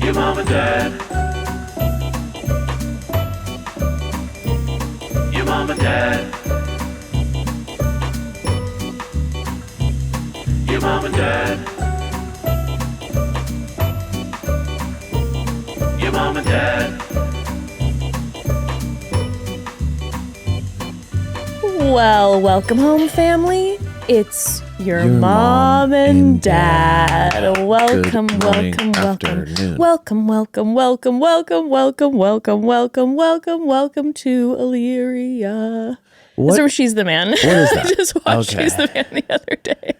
Your mom and dad. Your mom and dad. Your mom and dad. Your mom and dad. Well, welcome home, family. It's your mom and dad. Welcome, Good morning, welcome, welcome. afternoon. Welcome, welcome, welcome, welcome, welcome, welcome, welcome, welcome, welcome to Illyria. What? So She's the Man. What is that? I just watched Okay. She's the Man the other day.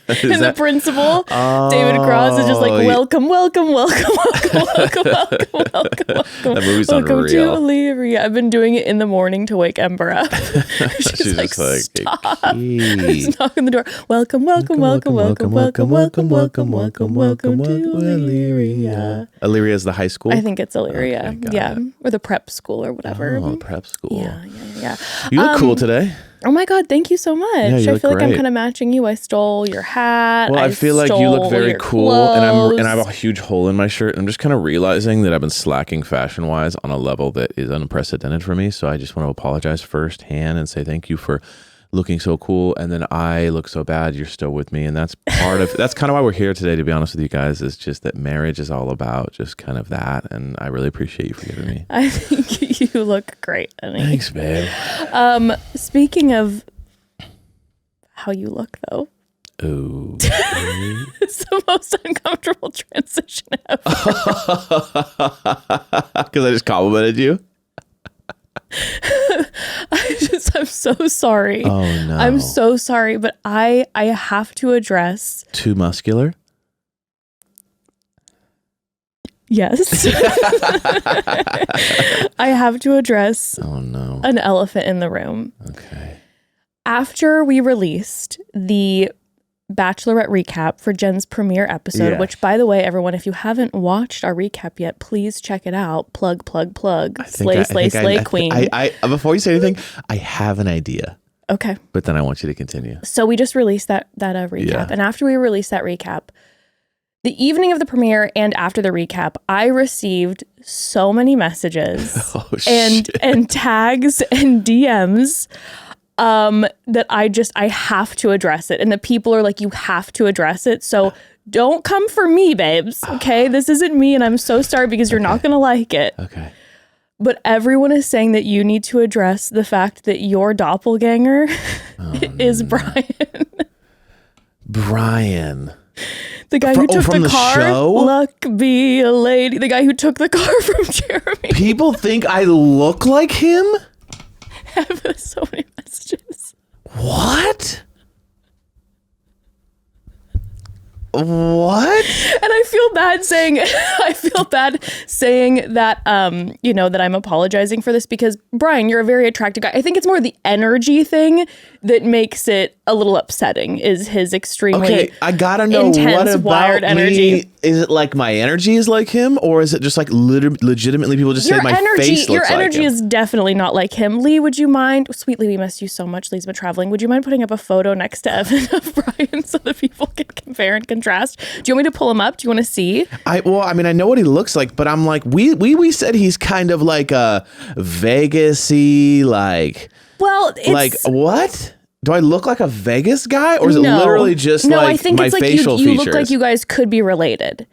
Is And that- the principal, David Cross, is just like, yeah. welcome, welcome, welcome, welcome, welcome, welcome, welcome, welcome. That movie's welcome to unreal. Illyria. I've been doing it in the morning to wake Ember up. She's like, stop. Just knock on the door. Welcome, welcome, welcome, welcome, welcome, welcome, welcome, welcome, welcome to Illyria. Illyria is the high school? I think it's Illyria. Okay, got Yeah. it. Or the prep school or whatever. Oh, prep school. Yeah. You look cool today. Oh my God, thank you so much. Yeah, you I look feel like I'm great. kind of matching you. I stole your hat. Well, I feel like you look stole very your cool, and I have clothes. a huge hole in my shirt. I'm just kind of realizing that I've been slacking fashion-wise on a level that is unprecedented for me. So I just want to apologize firsthand and say thank you for looking so cool. And then I look so bad. You're still with me, and that's part of. That's kind of why we're here today. To be honest with you guys, is just that marriage is all about just kind of that, and I really appreciate you forgiving me. I think you look great, honey. Thanks, babe. Speaking of how you look, though, Ooh. it's the most uncomfortable transition ever. Because I just complimented you. I'm so sorry. Oh no. I'm so sorry, but I have to address. Too muscular? Yes. I have to address Oh no. an elephant in the room. Okay. After we released the Bachelorette recap for Jen's premiere episode, Yeah. which, by the way, everyone, if you haven't watched our recap yet, please check it out. Plug, plug, plug. Slay, queen. I before you say anything, I have an idea, Okay. but then I want you to continue. So we just released that recap. Yeah. And after we released that recap, the evening of the premiere and after the recap, I received so many messages Oh and shit. and tags and DMs that I have to address it. And the people are like, you have to address it. So don't come for me, babes. Okay. This isn't me. And I'm so sorry because you're not going to like it. Okay. But everyone is saying that you need to address the fact that your doppelganger is Brian. Brian. The guy who took from the the car. show? Luck be a lady. The guy who took the car from Jeremy. People think I look like him? I have so many messages. What? What? And I feel bad saying that that I'm apologizing for this because Brian, you're a very attractive guy. I think it's more the energy thing that makes it a little upsetting is his extremely Okay, I gotta know intense, what about wired me. energy. Is it like my energy is like him, or is it just like legitimately people just say my face looks your like energy him? is definitely not like him. Lee, would you mind? Sweet Lee, we miss you so much. Lee's been traveling. Would you mind putting up a photo next to Evan of Brian so that people can compare and contrast? Do you want me to pull him up? Do you want to see? I know what he looks like, but I'm like, we said he's kind of like a Vegas-y, like Well, it's, what? Do I look like a Vegas guy, or is it no. literally just no, like I think my it's like facial you features? look like you guys could be related.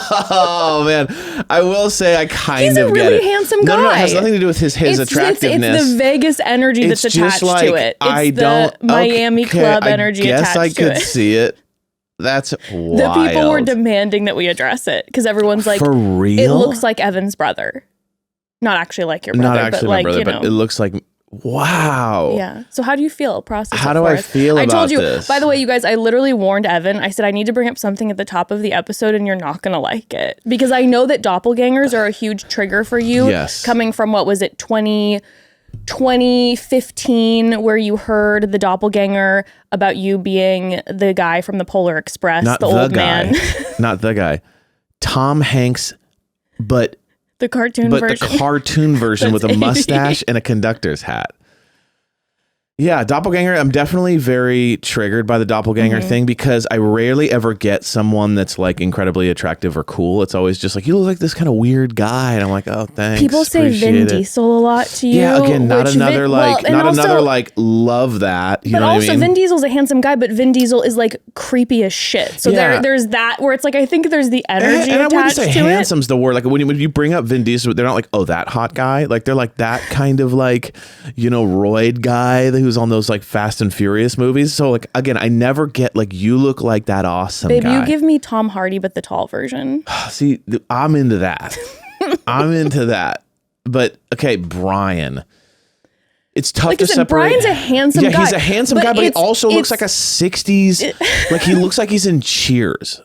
Oh man, I will say I kind He's of a get really it. handsome No, guy. it has nothing to do with his attractiveness. It's the Vegas energy that's It's attached just like, to it. It's I the don't Miami club energy I guess attached I to could it. see it. That's wild. The people were demanding that we address it because everyone's like, for real. it looks like Evan's brother. Not actually like your brother, not actually but my like, brother, you know. but it looks like wow. Yeah. So how do you feel? Process How it do for I us. feel I about told you, this? by the way, you guys, I literally warned Evan. I said, I need to bring up something at the top of the episode and you're not going to like it. Because I know that doppelgangers are a huge trigger for you. Yes. Coming from, what was it, 2015, where you heard the doppelganger about you being the guy from the Polar Express, Not the old guy. man. Not the guy. Tom Hanks, but The cartoon version. the cartoon version with a That's mustache and a conductor's hat. Yeah, doppelganger. I'm definitely very triggered by the doppelganger thing because I rarely ever get someone that's like incredibly attractive or cool. It's always just like, you look like this kind of weird guy. And I'm like, oh, thanks. People say Vin Diesel a lot to you. Yeah, again, not another love that. You know what I mean? Vin Diesel's a handsome guy, but Vin Diesel is like creepy as shit. So there's that where it's like, I think there's the energy and attached I wouldn't say to handsome's the word. Like when you bring up Vin Diesel, they're not like, oh, that hot guy. Like they're like that kind of like, you know, roid guy who's on those like Fast and Furious movies. So like, again, I never get like, you look like that awesome Babe, guy. you give me Tom Hardy, but the tall version. See, I'm into that. I'm into that. But okay, Brian. It's tough to separate. Brian's a handsome guy. Yeah, he's a handsome guy, but he also looks like a 60s, like he looks like he's in Cheers.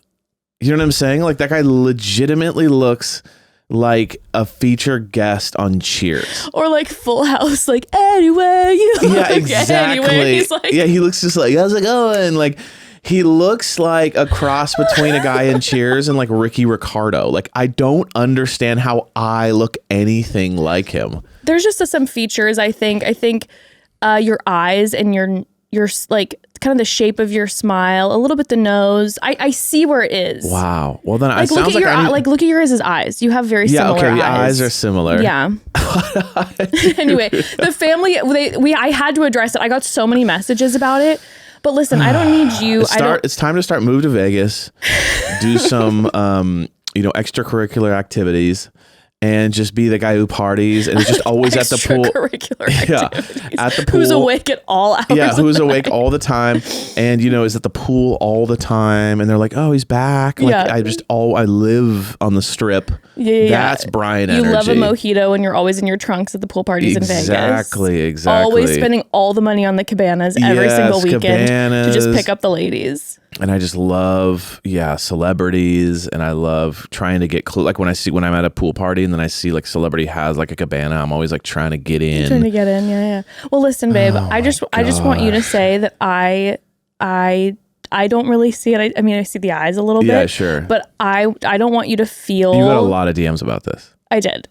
You know what I'm saying? Like that guy legitimately looks like a feature guest on Cheers. Or like Full House, like anyway you look. Yeah, exactly. Anyway, he's like, yeah, he looks just like, how's it going? Like he looks like a cross between a guy in Cheers and like Ricky Ricardo. Like I don't understand how I look anything like him. There's just some features, I think your eyes and your like kind of the shape of your smile, a little bit the nose. I see where it is. Wow. Well, then like, look at yours' eyes. You have very similar eyes. Yeah, okay, the eyes are similar. Yeah. Anyway, the family, I had to address it. I got so many messages about it. But listen, I don't need you. It's time to start move to Vegas, do some extracurricular activities. And just be the guy who parties and is just always at the pool. Yeah, at the pool. Who's awake at all hours. Yeah, who's awake all the time, and is at the pool all the time. And they're like, "Oh, he's back!" Like I live on the strip. Yeah. That's Brian energy. You love a mojito, and you're always in your trunks at the pool parties in Vegas. Exactly. Always spending all the money on the cabanas every single weekend to just pick up the ladies. And I just love, celebrities, and I love trying to get like when I'm at a pool party and then I see like celebrity has like a cabana, I'm always like trying to get in. Yeah. Well, listen, babe, I just want you to say that I don't really see it. I mean, I see the eyes a little bit. Yeah, sure. But I don't want you to feel. You got a lot of DMs about this. I did.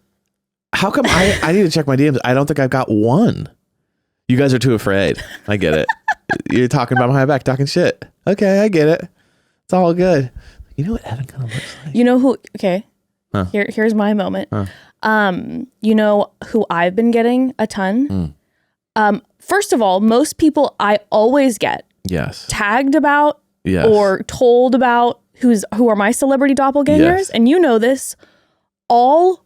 How come I need to check my DMs? I don't think I've got one. You guys are too afraid. I get it. You're talking about my back, talking shit. Okay, I get it. It's all good. You know what Evan kind of looks like? You know who? Okay, here's my moment. You know who I've been getting a ton? First of all, most people I always get tagged about or told about who are my celebrity doppelgangers, and you know this, all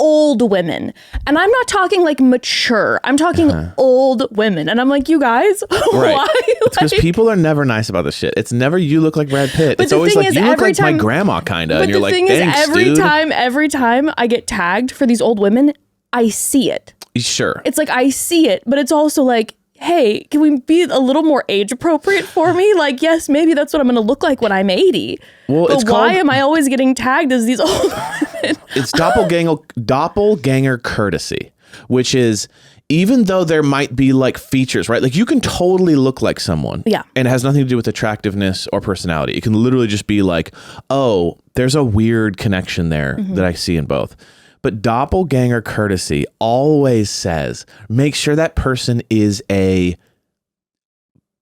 old women. And I'm not talking like mature. I'm talking old women. And I'm like, you guys, why? It's because people are never nice about this shit. It's never you look like Brad Pitt. It's always like you look like my grandma kind of. And you're like, thanks, dude. Every time I get tagged for these old women, I see it. Sure. It's like I see it, but it's also like, hey, can we be a little more age appropriate for me? Like, yes, maybe that's what I'm going to look like when I'm 80. Well, but why am I always getting tagged as these old women? It's doppelganger courtesy, which is even though there might be like features, right? Like you can totally look like someone. Yeah. And it has nothing to do with attractiveness or personality. It can literally just be like, oh, there's a weird connection there that I see in both. But doppelganger courtesy always says, make sure that person is a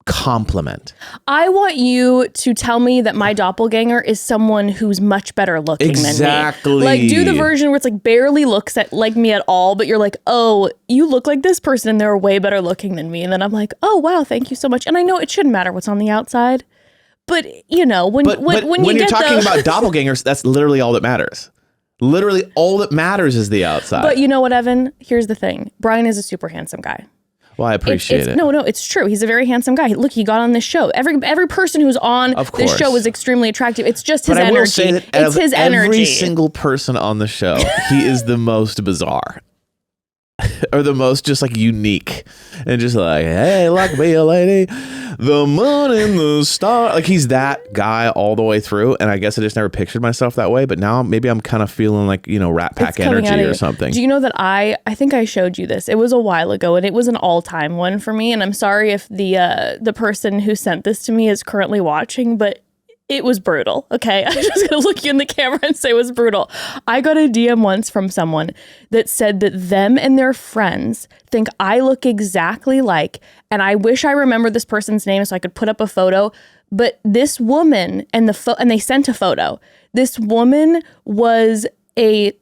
compliment. I want you to tell me that my doppelganger is someone who's much better looking than me. Like do the version where it's like barely looks like me at all, but you're like, oh, you look like this person and they're way better looking than me. And then I'm like, oh, wow, thank you so much. And I know it shouldn't matter what's on the outside, but when you're talking about doppelgangers, that's literally all that matters. Literally all that matters is the outside. But you know what, Evan? Here's the thing. Brian is a super handsome guy. Well, I appreciate it. No, it's true. He's a very handsome guy. Look, he got on this show. Every person who's on this show is extremely attractive. It's just his energy. Will say that it's his energy. Every single person on the show, he is the most bizarre. Or the most just like unique and just like, hey, like me a lady, the moon and the star. Like he's that guy all the way through. And I guess I just never pictured myself that way. But now maybe I'm kind of feeling like, Rat Pack energy or something. Do you know that I think I showed you this. It was a while ago and it was an all-time one for me. And I'm sorry if the person who sent this to me is currently watching, but It was brutal. Okay. I'm just going to look you in the camera and say it was brutal. I got a DM once from someone that said that them and their friends think I look exactly like, and I wish I remembered this person's name so I could put up a photo, but this woman and they sent a photo. This woman was a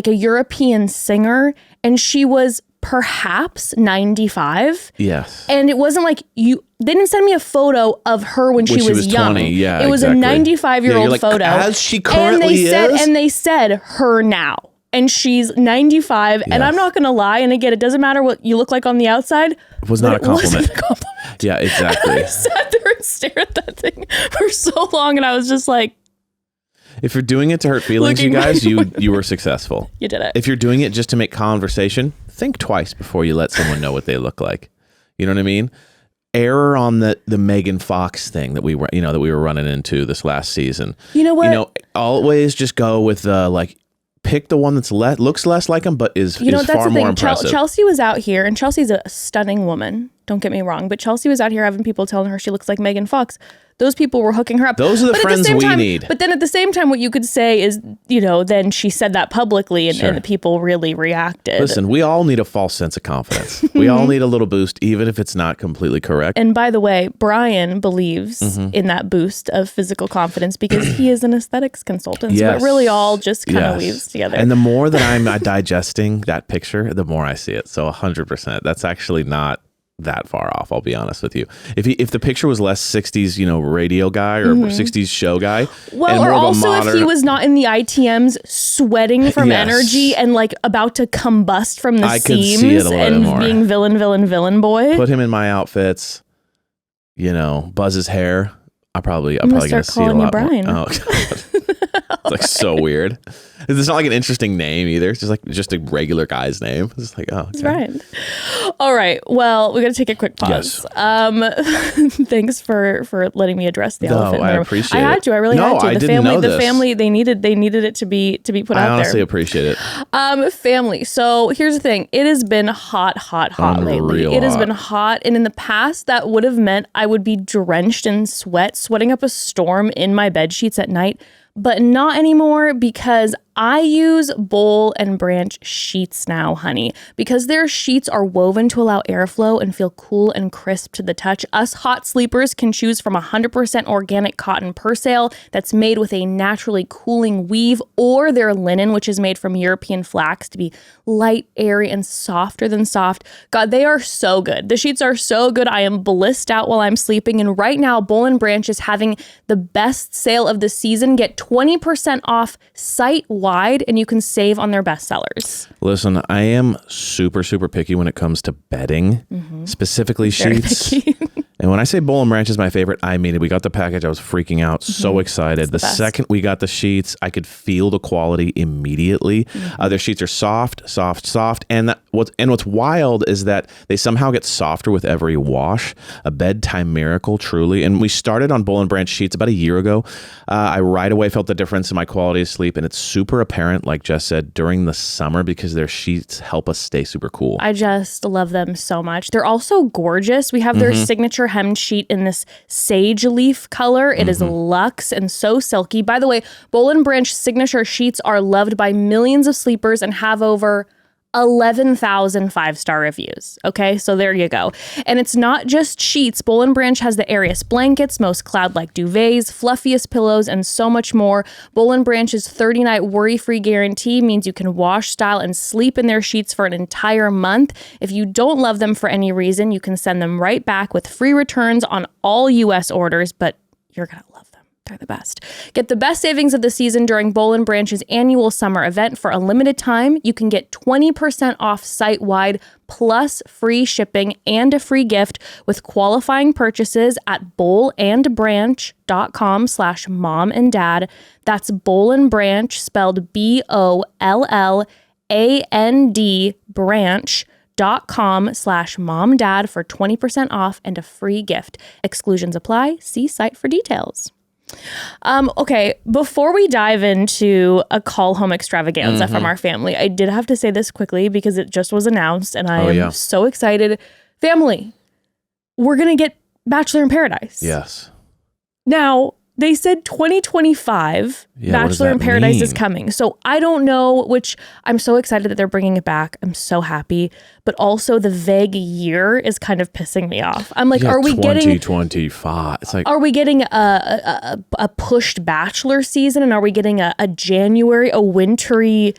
European singer, and she was perhaps 95. Yes. And it wasn't like they didn't send me a photo of her when she was young. 20. Yeah, it was exactly. a 95-year-old photo. As she currently is. And they said her now. And she's 95. Yes. And I'm not going to lie. And again, it doesn't matter what you look like on the outside. It was not a compliment. Wasn't a compliment. Yeah, exactly. I sat there and stared at that thing for so long. And I was just like, if you're doing it to hurt feelings, you guys, you were successful. You did it. If you're doing it just to make conversation, think twice before you let someone know what they look like. You know what I mean? Error on the Megan Fox thing that we were running into this last season. You know what? Always just go with pick the one that's looks less like him, but is far more impressive. Chelsea was out here, and Chelsea's a stunning woman. Don't get me wrong, but Chelsea was out here having people telling her she looks like Megan Fox. Those people were hooking her up. Those are the friends we need. But then at the same time, what you could say is, then she said that publicly and the people really reacted. Listen, we all need a false sense of confidence. We all need a little boost, even if it's not completely correct. And by the way, Brian believes in that boost of physical confidence because he is an aesthetics consultant. Yes. So it really all just kind of weaves together. And the more that I'm digesting that picture, the more I see it. So 100%. That's actually not that far off, I'll be honest with you. If the picture was less 60s, radio guy or 60s show guy, well, or also if he was not in the ITMs sweating from energy and like about to combust from the seams and being villain boy. Put him in my outfits, buzz his hair. I'm probably gonna see a lot Brian. more. Oh, it's like so weird. It's not like an interesting name either. It's just a regular guy's name. It's like, oh, okay. That's right. All right. Well, we got to take a quick pause. Yes. Thanks for letting me address the elephant in the room. I appreciate it. I had to. I really had to. I didn't know this. The family, they needed it to be put out there. I honestly appreciate it. Family. So here's the thing. It has been hot lately. It has been hot, and in the past, that would have meant I would be drenched in sweat, sweating up a storm in my bed sheets at night. But not anymore because I use Boll and Branch sheets now, honey, because their sheets are woven to allow airflow and feel cool and crisp to the touch. Us hot sleepers can choose from 100% organic cotton percale that's made with a naturally cooling weave, or their linen, which is made from European flax to be light, airy, and softer than soft. God, they are so good. The sheets are so good. I am blissed out while I'm sleeping. And right now, Boll and Branch is having the best sale of the season. Get 20% off site-wide, and you can save on their best sellers. Listen, I am super, super picky when it comes to bedding, specifically sheets. And when I say Boll and Branch is my favorite, I mean it. We got the package. I was freaking out, so excited. The second we got the sheets, I could feel the quality immediately. Their sheets are soft, and what's wild is that they somehow get softer with every wash. A bedtime miracle, truly. And we started on Boll and Branch sheets about a year ago. I right away felt the difference in my quality of sleep, and it's super apparent, like Jess said, during the summer because their sheets help us stay super cool. I just love them so much. They're also gorgeous. We have their signature hemmed sheet in this sage leaf color. It is luxe and so silky. By the way, Boll and Branch signature sheets are loved by millions of sleepers and have over 11,000 5-star reviews. Okay, so there you go. And it's not just sheets. Boll and Branch has the airiest blankets, most cloud-like duvets, fluffiest pillows, and so much more. Boll and Branch's 30-night worry-free guarantee means you can wash, style, and sleep in their sheets for an entire month. If you don't love them for any reason, you can send them right back with free returns on all U.S. orders, but you're gonna love them. They're the best. Get the best savings of the season during Boll and Branch's annual summer event. For a limited time, you can get 20% off site-wide plus free shipping and a free gift with qualifying purchases at bollandbranch.com/momanddad. That's Boll and Branch, spelled BOLLAND branch.com/momdad for 20% off and a free gift. Exclusions apply. See site for details. Okay, before we dive into a Call Home Extravaganza from our family, I did have to say this quickly because it just was announced and I am so excited. Family, we're going to get Bachelor in Paradise. Yes. Now, they said 2025 Yeah, what does Bachelor in that Paradise is mean? coming. So I don't know, which I'm so excited that they're bringing it back. I'm so happy. But also the vague year is kind of pissing me off. I'm like, Yeah, are we getting 2025? It's like, are we getting a pushed Bachelor season? And are we getting a January, a wintry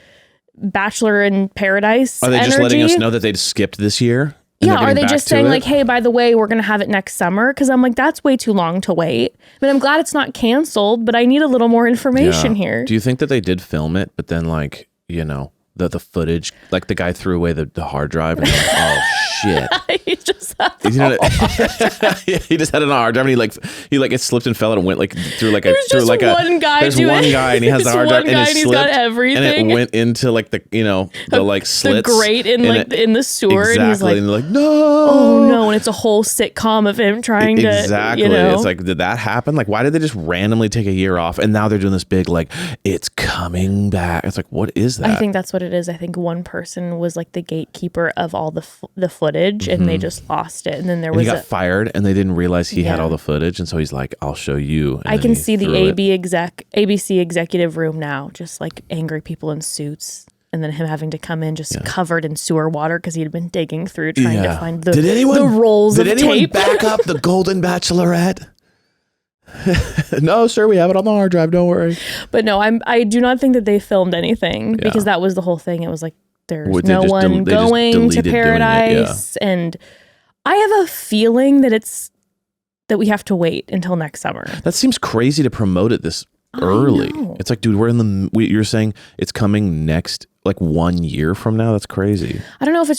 Bachelor in Paradise are they just energy? letting us know that they'd skipped this year? And Yeah, they're are getting they back just to saying it? like, hey, by the way, we're going to have it next summer? Because I'm like, that's way too long to wait. I mean, I'm glad it's not canceled, but I need a little more information here. Do you think that they did film it, but then like, you know, the footage, like the guy threw away the hard drive and like, oh shit. He just You know, he just had it on a hard drive and he it slipped and fell and it went like through like There's just one guy there's doing one guy and he has the there's hard one drive and guy it and he's slipped got everything. and it went into like the, you know, the like slits. The grate in and like in the sewer, exactly. and he's like, and they're like, no. oh no, and it's a whole sitcom of him trying Exactly. to, you know. It's like, did that happen? Like, why did they just randomly take a year off? And now they're doing this big, like, it's coming back. It's like, what is that? I think that's what it is. I think one person was like the gatekeeper of all the footage, and they just lost it. And then there and was he got fired, and they didn't realize he had Yeah. all the footage, and so he's like, "I'll show you." And I then can he see the threw it. ABC executive room now, just like angry people in suits, and then him having to come in just covered in sewer water because he had been digging through trying to find the rolls of Did anyone tape. back up the Golden Bachelorette? No, sir, we have it on the hard drive. Don't worry. But no, I do not think that they filmed anything because that was the whole thing. It was like there's Well, they no just one they just going to deleted doing it, Paradise, and I have a feeling that we have to wait until next summer. That seems crazy to promote it this early. know. It's like, dude, you're saying it's coming next, like 1 year from now. That's crazy. I don't know if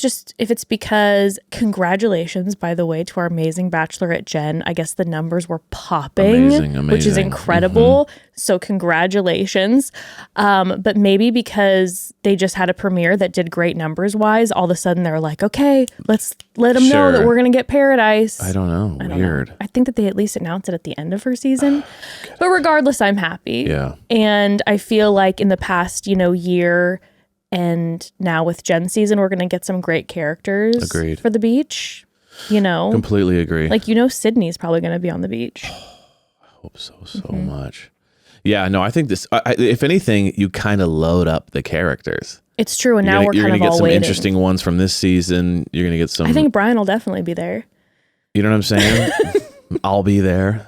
it's because congratulations, by the way, to our amazing Bachelorette Jen. I guess the numbers were popping, Amazing. which is incredible. So congratulations. But maybe because they just had a premiere that did great numbers wise, all of a sudden they're like, okay, let's let them know that Sure. we're going to get Paradise. I don't know. I don't Weird. know. I think that they at least announced it at the end of her season. But regardless, I'm happy. Yeah. And I feel like in the past, year and now with Jen's season, we're going to get some great characters Agreed. for the beach. Completely agree. Like, Sydney's probably going to be on the beach. Hope so much. Yeah, no, I think this. If anything, you kind of load up the characters. It's true. And now we're you're kind of gonna get all some waiting. interesting ones from this season. You're gonna get some. I think Brian will definitely be there. You know what I'm saying? I'll be there.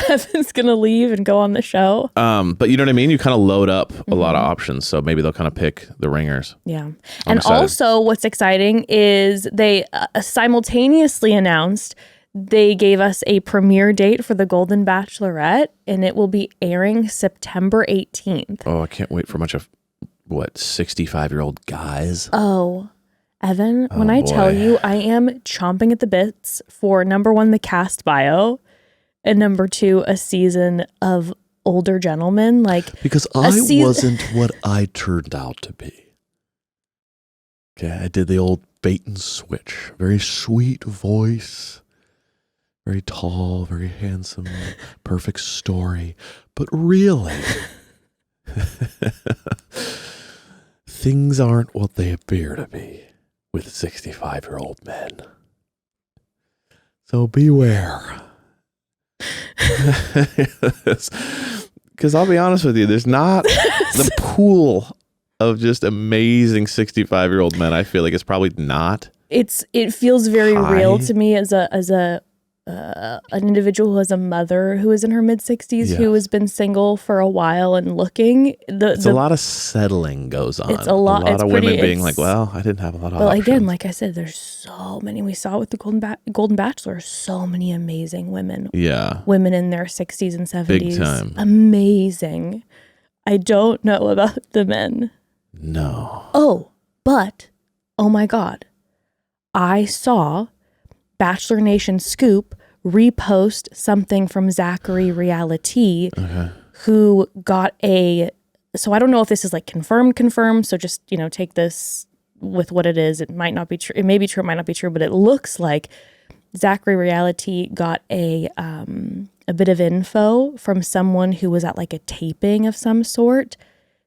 Evan's going to leave and go on the show. But you know what I mean? You kind of load up a lot of options, so maybe they'll kind of pick the ringers. Yeah. And excited. also what's exciting is they simultaneously announced they gave us a premiere date for the Golden Bachelorette, and it will be airing September 18th. Oh, I can't wait for a bunch of 65-year-old guys. Oh, Evan, when I tell boy. you, I am chomping at the bits for number one, the cast bio, and number two, a season of older gentlemen. Like, Because a I season- wasn't what I turned out to be. Okay, I did the old bait and switch. Very sweet voice. Very tall, very handsome, perfect story. But really, things aren't what they appear to be with 65-year-old men. So beware. Because I'll be honest with you, there's not the pool of just amazing 65-year-old men. I feel like it's probably not. it feels very Hi. real to me as an individual who has a mother who is in her mid 60s Yeah. who has been single for a while and looking. It's a lot of settling goes on. It's a lot- it's of pretty- women being it's- like, well, I didn't have a lot of But options. again, like I said, there's so many. We saw with the Golden Bachelor, so many amazing women. Yeah. Women in their 60s and 70s. Big time. Amazing. I don't know about the men. No. Oh, but, oh my God. I saw Bachelor Nation Scoop repost something from Zachary Reality, who got so I don't know if this is like confirmed. So just, take this with what it is. It might not be true. It may be true. It might not be true, but it looks like Zachary Reality got a bit of info from someone who was at like a taping of some sort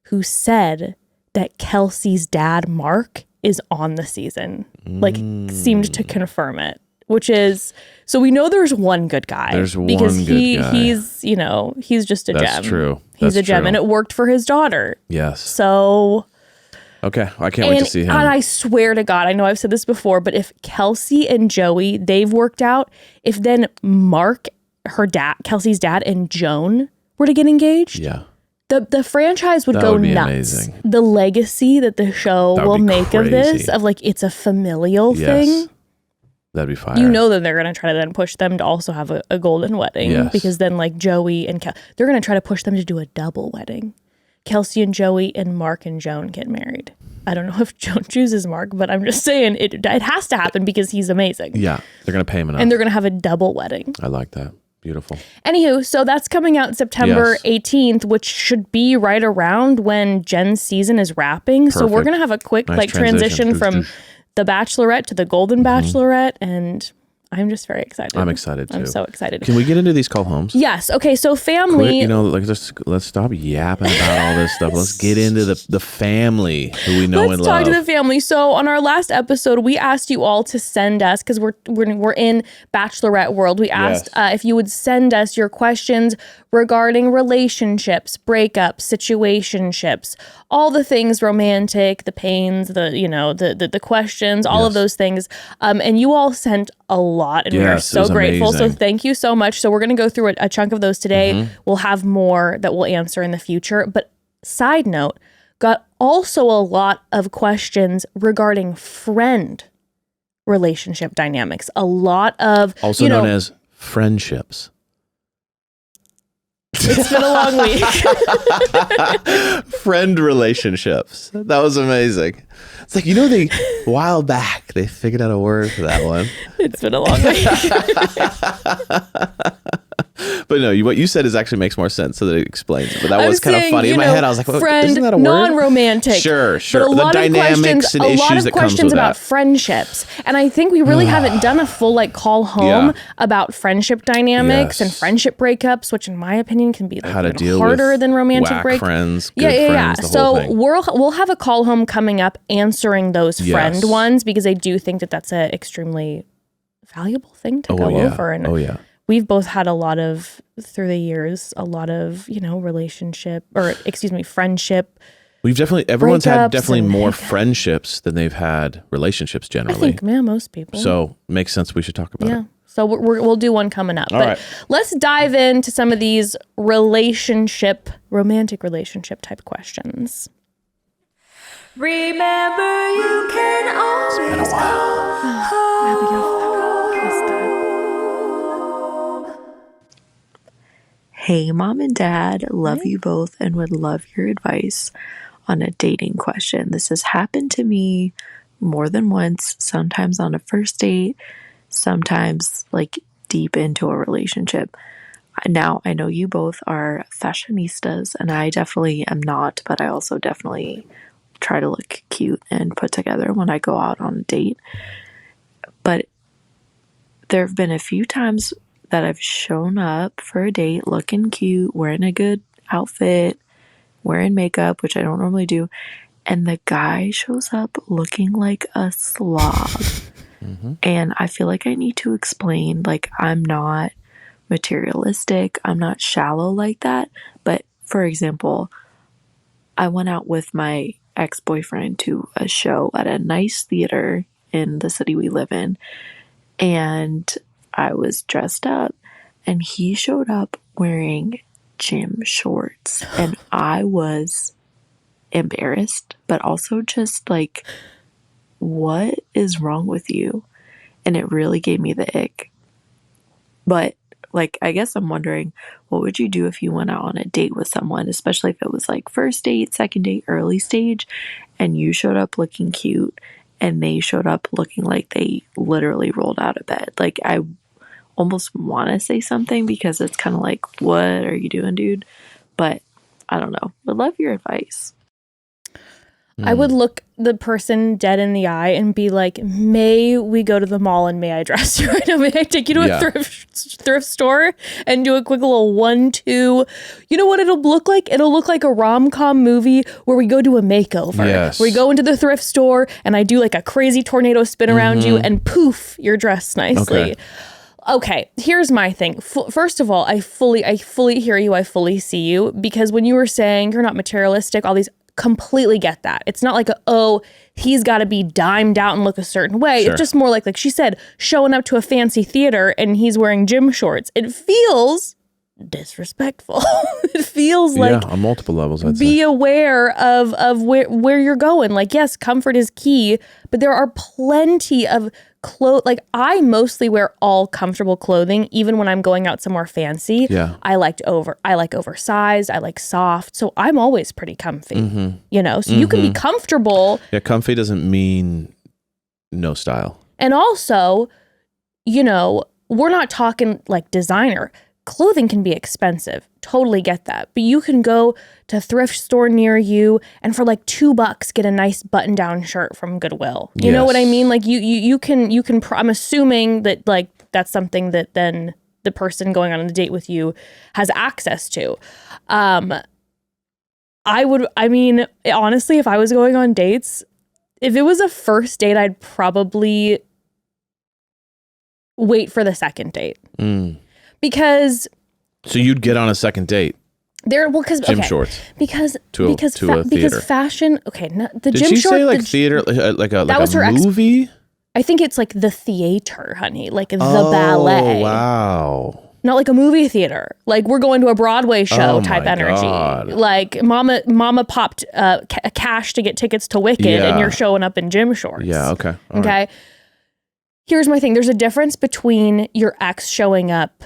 who said that Kelsey's dad, Mark, is on the season. Like, seemed to confirm it, which is, so we know there's one good guy. There's one because good guy. he's, you know, he's just a gem. That's true. He's That's a gem, true. and it worked for his daughter. Yes. So... Okay, I can't wait to see him. And I swear to God, I know I've said this before, but if Kelsey and Joey, they've worked out, if then Mark, her dad, Kelsey's dad, and Joan were to get engaged, Yeah. the franchise would That go would be nuts. amazing. The legacy that the show That would will be make of this, crazy. of like, it's a familial Yes. thing. That'd be fire. You know that they're going to try to then push them to also have a golden wedding. Yes. Because then like Joey and they're going to try to push them to do a double wedding. Kelsey and Joey and Mark and Joan get married. I don't know if Joan chooses Mark, but I'm just saying it has to happen because he's amazing. Yeah, they're going to pay him enough. And they're going to have a double wedding. I like that. Beautiful. Anywho, so that's coming out September Yes. 18th, which should be right around when Jen's season is wrapping. So we're Perfect. going to have a quick Nice like transition from the Bachelorette to the Golden Bachelorette, and I'm just very excited. I'm excited too. I'm so excited. Can we get into these call homes? Yes. Okay. So family. Quit, like let's stop yapping about all this stuff. Let's get into the family who we know and Let's love. talk to the family. So on our last episode, we asked you all to send us, because we're in Bachelorette world. We asked if you would send us your questions regarding relationships, breakups, situationships, all the things romantic, the pains, the questions, all of those things. And you all sent a lot, and we are Yes, it so was grateful. amazing. So thank you so much. So we're going to go through a chunk of those today. We'll have more that we'll answer in the future. But side note, got also a lot of questions regarding friend relationship dynamics. A lot of, Also known as friendships. it's been a long week. Friend relationships. That was amazing. It's like, they, a while back, they figured out a word for that one. It's been a long week. But no, what you said actually makes more sense, so that it explains it. But that I'm was kind of saying, funny. In my head, I was like, well, friend, isn't that a word? non-romantic. Sure. But a The lot dynamics and a lot issues of that comes questions with about that. friendships. And I think we really haven't done a full call home about friendship dynamics and Yes. friendship breakups, which in my opinion can be How to even deal harder with than romantic whack break. friends, good Yeah. friends, the whole So thing. we'll have a call home coming up answering those friend Yes. ones, because I do think that that's an extremely valuable thing to go over. And we've both had through the years, a lot of, friendship. Everyone's had breakups definitely and- more friendships than they've had relationships I generally. think, most people. So makes sense we should talk about yeah. it. So we'll do one coming up. All But right. let's dive into some of these romantic relationship type questions. Remember, you can always Hey, mom and dad, love you both and would love your advice on a dating question. This has happened to me more than once, sometimes on a first date, sometimes like deep into a relationship. Now, I know you both are fashionistas, and I definitely am not, but I also definitely try to look cute and put together when I go out on a date. But there have been a few times that I've shown up for a date looking cute, wearing a good outfit, wearing makeup, which I don't normally do, and the guy shows up looking like a slob. And I feel like I need to explain, like, I'm not materialistic, I'm not shallow like that. But for example, I went out with my ex-boyfriend to a show at a nice theater in the city we live in, and I was dressed up, and he showed up wearing gym shorts, and I was embarrassed, but also just like, what is wrong with you? And it really gave me the ick. But like, I guess I'm wondering, what would you do if you went out on a date with someone, especially if it was like first date, second date, early stage, and you showed up looking cute and they showed up looking like they literally rolled out of bed? Like, I almost want to say something because it's kind of like, what are you doing, dude? But I don't know. Would love your advice. I would look the person dead in the eye and be like, may we go to the mall and may I dress you right now? May I take you to a thrift store and do a quick little 1-2? You know what it'll look like? It'll look like a rom-com movie where we go do a makeover. Yes. We go into the thrift store and I do like a crazy tornado spin around you and poof, you're dressed nicely. Okay, here's my thing. First of all, I fully hear you. I fully see you, because when you were saying you're not materialistic, all these, completely get that. It's not like he's got to be dimed out and look a certain way. Sure. It's just more like she said, showing up to a fancy theater and he's wearing gym shorts. It feels disrespectful. It feels like, on multiple levels, I'd be say. aware of where you're going. Like, yes, comfort is key, but there are plenty of clothes. Like, I mostly wear all comfortable clothing, even when I'm going out somewhere fancy. Yeah. I like oversized. I like soft. So I'm always pretty comfy, you know? So you can be comfortable. Yeah, comfy doesn't mean no style. And also, you know, we're not talking like designer. Clothing can be expensive. Totally get that. But you can go to a thrift store near you and for like $2 get a nice button-down shirt from Goodwill. You know what I mean? Like you can I'm assuming that like that's something that then the person going on a date with you has access to. Honestly, if I was going on dates, if it was a first date, I'd probably wait for the second date. Because so you'd get on a second date because gym shorts because to a theater. Because fashion the Did gym she short say like theater like a was her movie? I think it's like the theater, honey, like the ballet. Wow. Not like a movie theater. Like we're going to a Broadway show type my energy. God. Like mama popped cash to get tickets to Wicked and you're showing up in gym shorts. Yeah, okay. All okay. right. Here's my thing. There's a difference between your ex showing up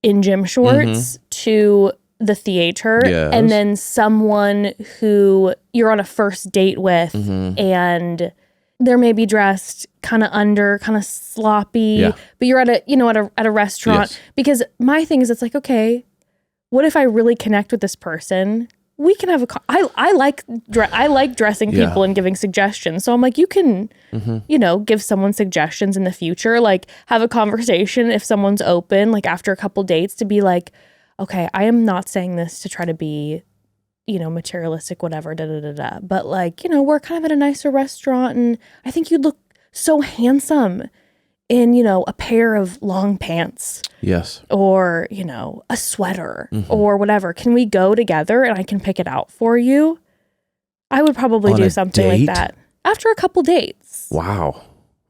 in gym shorts to the theater and then someone who you're on a first date with and they're maybe dressed kind of sloppy, but you're at a restaurant. Because my thing is, it's like, okay, what if I really connect with this person? We can have I like dressing people and giving suggestions. So I'm like, you can, give someone suggestions in the future, like have a conversation if someone's open, like after a couple dates, to be like, okay, I am not saying this to try to be, materialistic, whatever, but like, we're kind of at a nicer restaurant and I think you'd look so handsome in, a pair of long pants. Yes. Or, a sweater or whatever. Can we go together and I can pick it out for you? I would probably do something like that after a couple dates. Wow.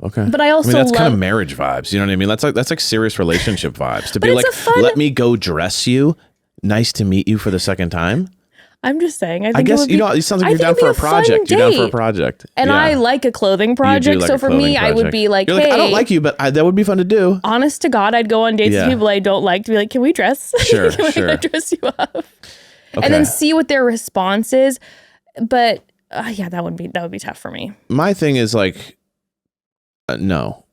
Okay. But I also that's kind of marriage vibes. You know what I mean? That's like serious relationship vibes. To be like, let me go dress you. Nice to meet you for the second time. I'm just saying. I guess, it sounds like you're down for a project. You're down for a project. And I like a clothing project. So for me, I would be like, hey. I don't like you, but that would be fun to do. Honest to God, I'd go on dates with people I don't like to be like, can we dress? Sure, can we dress you up? Okay. And then see what their response is. But that would be tough for me. My thing is like, no.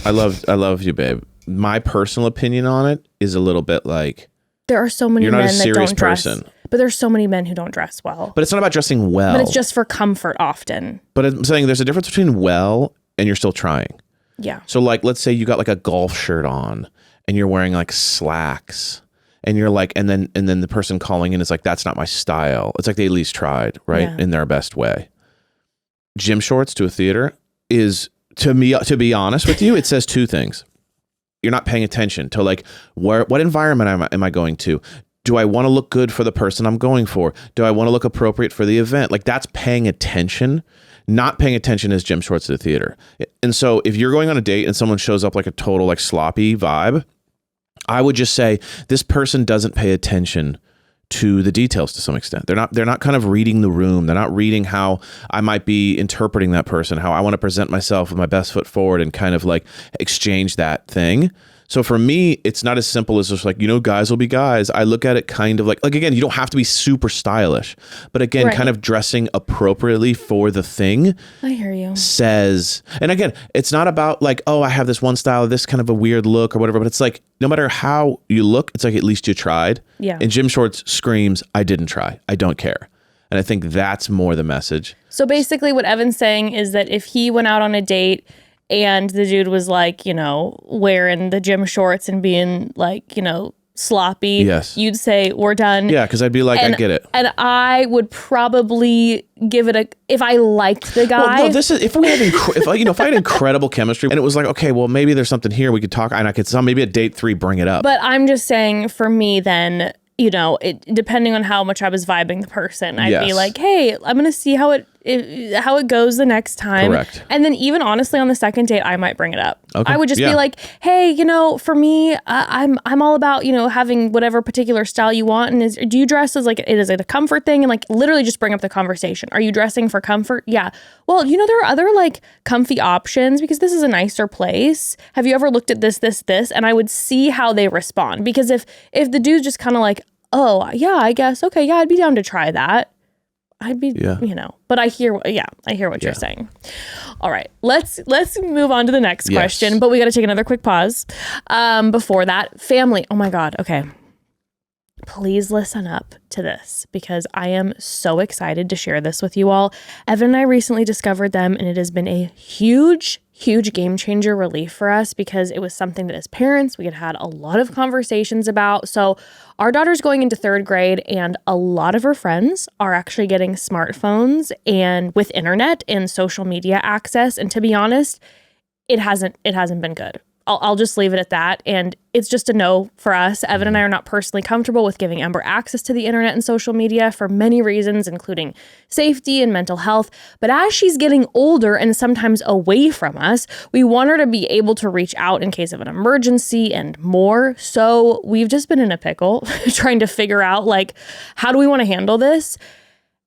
I love you, babe. My personal opinion on it is a little bit like, there are so many you're not men a serious that don't person. dress. But there's so many men who don't dress well. But it's not about dressing well. But it's just for comfort often. But I'm saying there's a difference between well and you're still trying. Yeah. So like, let's say you got like a golf shirt on and you're wearing like slacks and you're like, and then the person calling in is like, that's not my style. It's like they at least tried, right? Yeah. In their best way. Gym shorts to a theater is, to be honest with you, it says two things. You're not paying attention to like, what environment am I going to? Do I want to look good for the person I'm going for? Do I want to look appropriate for the event? Like that's paying attention. Not paying attention is gym shorts to the theater. And so if you're going on a date and someone shows up like a total like sloppy vibe, I would just say this person doesn't pay attention to the details to some extent. They're not kind of reading the room. They're not reading how I might be interpreting that person, how I want to present myself with my best foot forward and kind of like exchange that thing. So for me, it's not as simple as just like, guys will be guys. I look at it kind of like again, you don't have to be super stylish, but again, kind of dressing appropriately for the thing. I hear you. Says, and again, it's not about like, oh, I have this one style, this kind of a weird look or whatever, but it's like, no matter how you look, it's like, at least you tried. Yeah. And gym shorts screams, I didn't try. I don't care. And I think that's more the message. So basically what Evan's saying is that if he went out on a date and the dude was like, wearing the gym shorts and being like, sloppy, Yes. you'd say, we're done. Yeah, because I'd be like, I get it. And I would probably give it if I liked the guy. Well, no, this is if we had if I had incredible chemistry and it was like, okay, well, maybe there's something here we could talk, and I could maybe at date 3 bring it up. But I'm just saying, for me, then, depending on how much I was vibing the person, I'd be like, hey, I'm gonna see how it goes the next time. Correct. And then even honestly on the second date, I might bring it up. Okay. I would just be like, hey, for me, I'm all about, having whatever particular style you want. And do you dress as is it a comfort thing? And like literally just bring up the conversation. Are you dressing for comfort? Yeah. Well, there are other like comfy options because this is a nicer place. Have you ever looked at this? And I would see how they respond, because if the dude's just kind of like, oh yeah, I guess, okay, yeah, I'd be down to try that. I'd be, but I hear what you're saying. All right, let's move on to the next question, but we got to take another quick pause. Before that, family. Oh my God. Okay. Please listen up to this because I am so excited to share this with you all. Evan and I recently discovered them, and it has been a huge game changer relief for us because it was something that as parents we had a lot of conversations about. So our daughter's going into 3rd grade, and a lot of her friends are actually getting smartphones and with internet and social media access. And to be honest, it hasn't been good. I'll just leave it at that. And it's just a no for us. Evan and I are not personally comfortable with giving Ember access to the internet and social media for many reasons, including safety and mental health. But as she's getting older and sometimes away from us, we want her to be able to reach out in case of an emergency and more. So we've just been in a pickle trying to figure out, like, how do we want to handle this?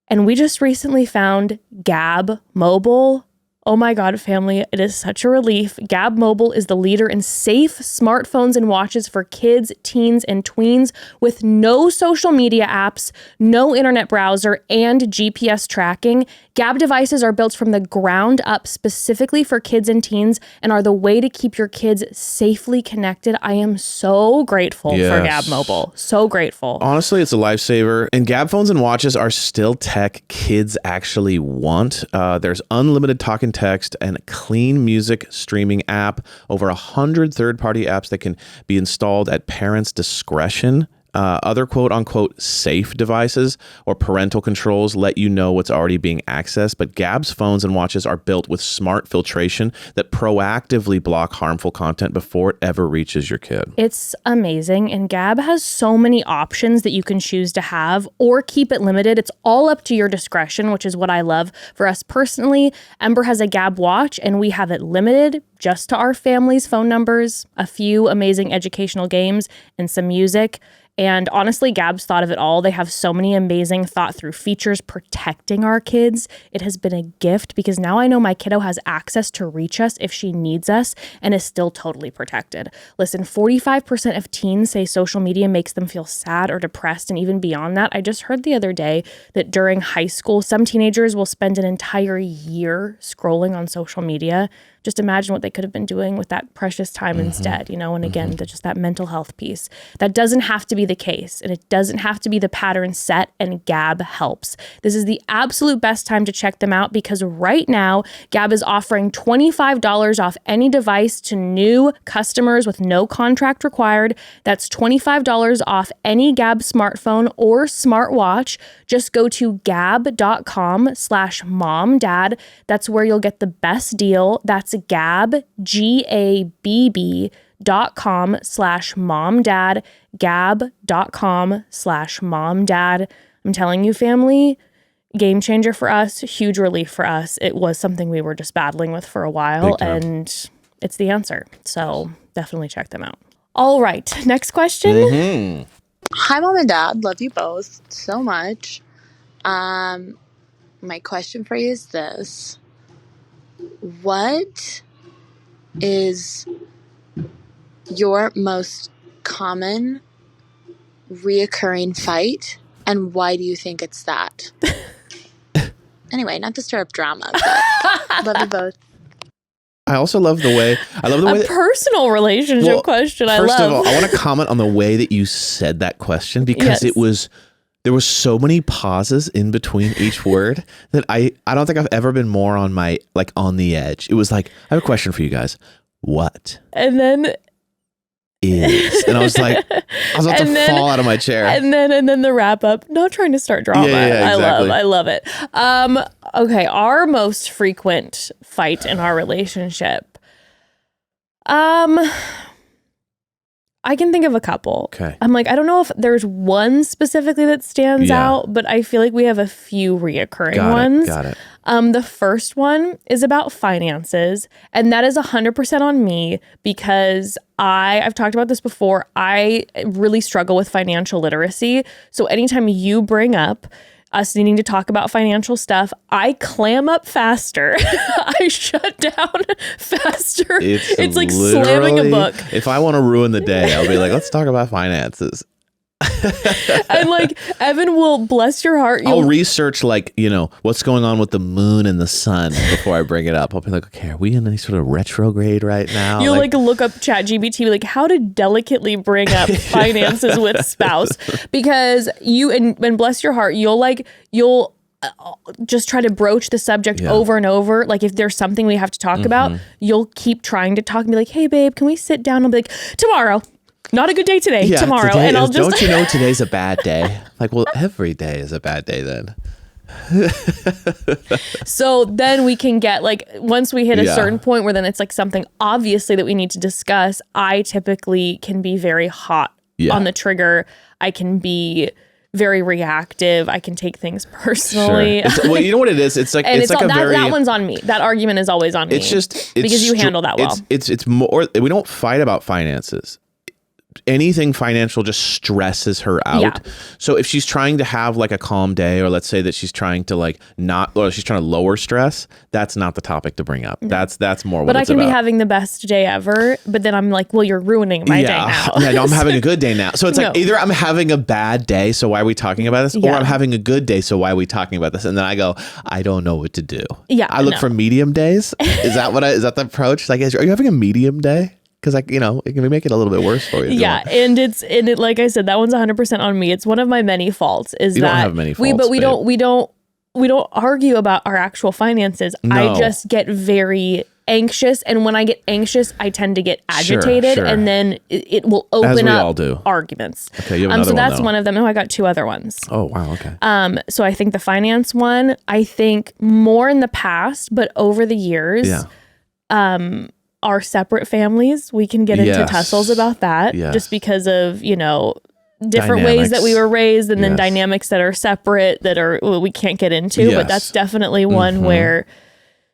And we just recently found Gab Mobile. Oh my God, family, it is such a relief. Gab Mobile is the leader in safe smartphones and watches for kids, teens, and tweens with no social media apps, no internet browser, and GPS tracking. Gab devices are built from the ground up specifically for kids and teens and are the way to keep your kids safely connected. I am so grateful for Gab Mobile. So grateful. Honestly, it's a lifesaver. And Gab phones and watches are still tech kids actually want. There's unlimited talk and text and a clean music streaming app, over 100 third-party apps that can be installed at parents' discretion. Other quote-unquote safe devices or parental controls let you know what's already being accessed, but Gab's phones and watches are built with smart filtration that proactively block harmful content before it ever reaches your kid. It's amazing, and Gab has so many options that you can choose to have or keep it limited. It's all up to your discretion, which is what I love. For us personally, Ember has a Gab watch, and we have it limited just to our family's phone numbers, a few amazing educational games, and some music. And honestly, Gab's thought of it all. They have so many amazing thought through features protecting our kids. It has been a gift because now I know my kiddo has access to reach us if she needs us and is still totally protected. Listen, 45% of teens say social media makes them feel sad or depressed, and even beyond that. I just heard the other day that during high school, some teenagers will spend an entire year scrolling on social media. Just imagine what they could have been doing with that precious time instead, and again, just that mental health piece. That doesn't have to be the case, and it doesn't have to be the pattern set, and Gab helps. This is the absolute best time to check them out because right now, Gab is offering $25 off any device to new customers with no contract required. That's $25 off any Gab smartphone or smartwatch. Just go to gab.com/momdad. That's where you'll get the best deal. That's Gab, GABB.com/momdad, gab.com/momdad. I'm telling you, family, game changer for us, huge relief for us. It was something we were just battling with for a while, and it's the answer. So definitely check them out. All right, next question. Hi, Mom and Dad. Love you both so much. My question for you is this. What is your most common reoccurring fight, and why do you think it's that? Anyway, not to stir up drama, but love you both. I also love the way A personal relationship question. I love. First of all, I want to comment on the way that you said that question because there was so many pauses in between each word that I don't think I've ever been more on my, like, on the edge. It was like, I have a question for you guys. What? And then is? And I was like, I was about to fall out of my chair. And then the wrap up, not trying to start drama. Yeah, exactly. I love it. Okay, our most frequent fight in our relationship. I can think of a couple. Okay. I'm like, I don't know if there's one specifically that stands out, but I feel like we have a few reoccurring ones. Got it. The first one is about finances, and that is 100% on me because I've talked about this before. I really struggle with financial literacy. So anytime you bring up us needing to talk about financial stuff, I clam up faster. I shut down faster. It's like slamming a book. If I want to ruin the day, I'll be like, let's talk about finances. And like, Evan will, bless your heart. I'll research, like, you know, what's going on with the moon and the sun before I bring it up. I'll be like, okay, are we in any sort of retrograde right now? You'll like look up ChatGPT, like how to delicately bring up finances with spouse, because you, and bless your heart, you'll just try to broach the subject over and over. Like if there's something we have to talk about, you'll keep trying to talk and be like, hey babe, can we sit down? I'll be like, tomorrow. Not a good day today. Tomorrow. Today and I'll just don't you know today's a bad day? Like, well, every day is a bad day then. So then we can get, like, once we hit a certain point where then it's like something obviously that we need to discuss, I typically can be very hot on the trigger. I can be very reactive. I can take things personally. Sure. Well, you know what it is? It's like, and it's like that one's on me. That argument is always on me. It's just because you handle that well. It's more, we don't fight about finances. Anything financial just stresses her out. Yeah. So if she's trying to have like a calm day, or let's say that she's trying to like she's trying to lower stress, that's not the topic to bring up. No. That's more what it's about. But I can be having the best day ever, but then I'm like, well, you're ruining my day now. Yeah, no, I'm having a good day now. So it's like either I'm having a bad day, so why are we talking about this? Or I'm having a good day, so why are we talking about this? And then I go, I don't know what to do. Yeah. I look for medium days. Is that the approach? Like, are you having a medium day? Because, like, you know, it can make it a little bit worse for you. Yeah, and it like I said, that one's 100% on me. It's one of my many faults. You don't have many faults, we don't argue about our actual finances. No. I just get very anxious, and when I get anxious, I tend to get agitated, sure. And then it will open up arguments. Okay, you have another so that's one, one of them. Oh, I got two other ones. Oh wow, okay. So I think the finance one, I think more in the past, but over the years, our separate families, we can get into tussles about that just because of, you know, different ways that we were raised, and then dynamics that are separate that are we can't get into. But that's definitely one where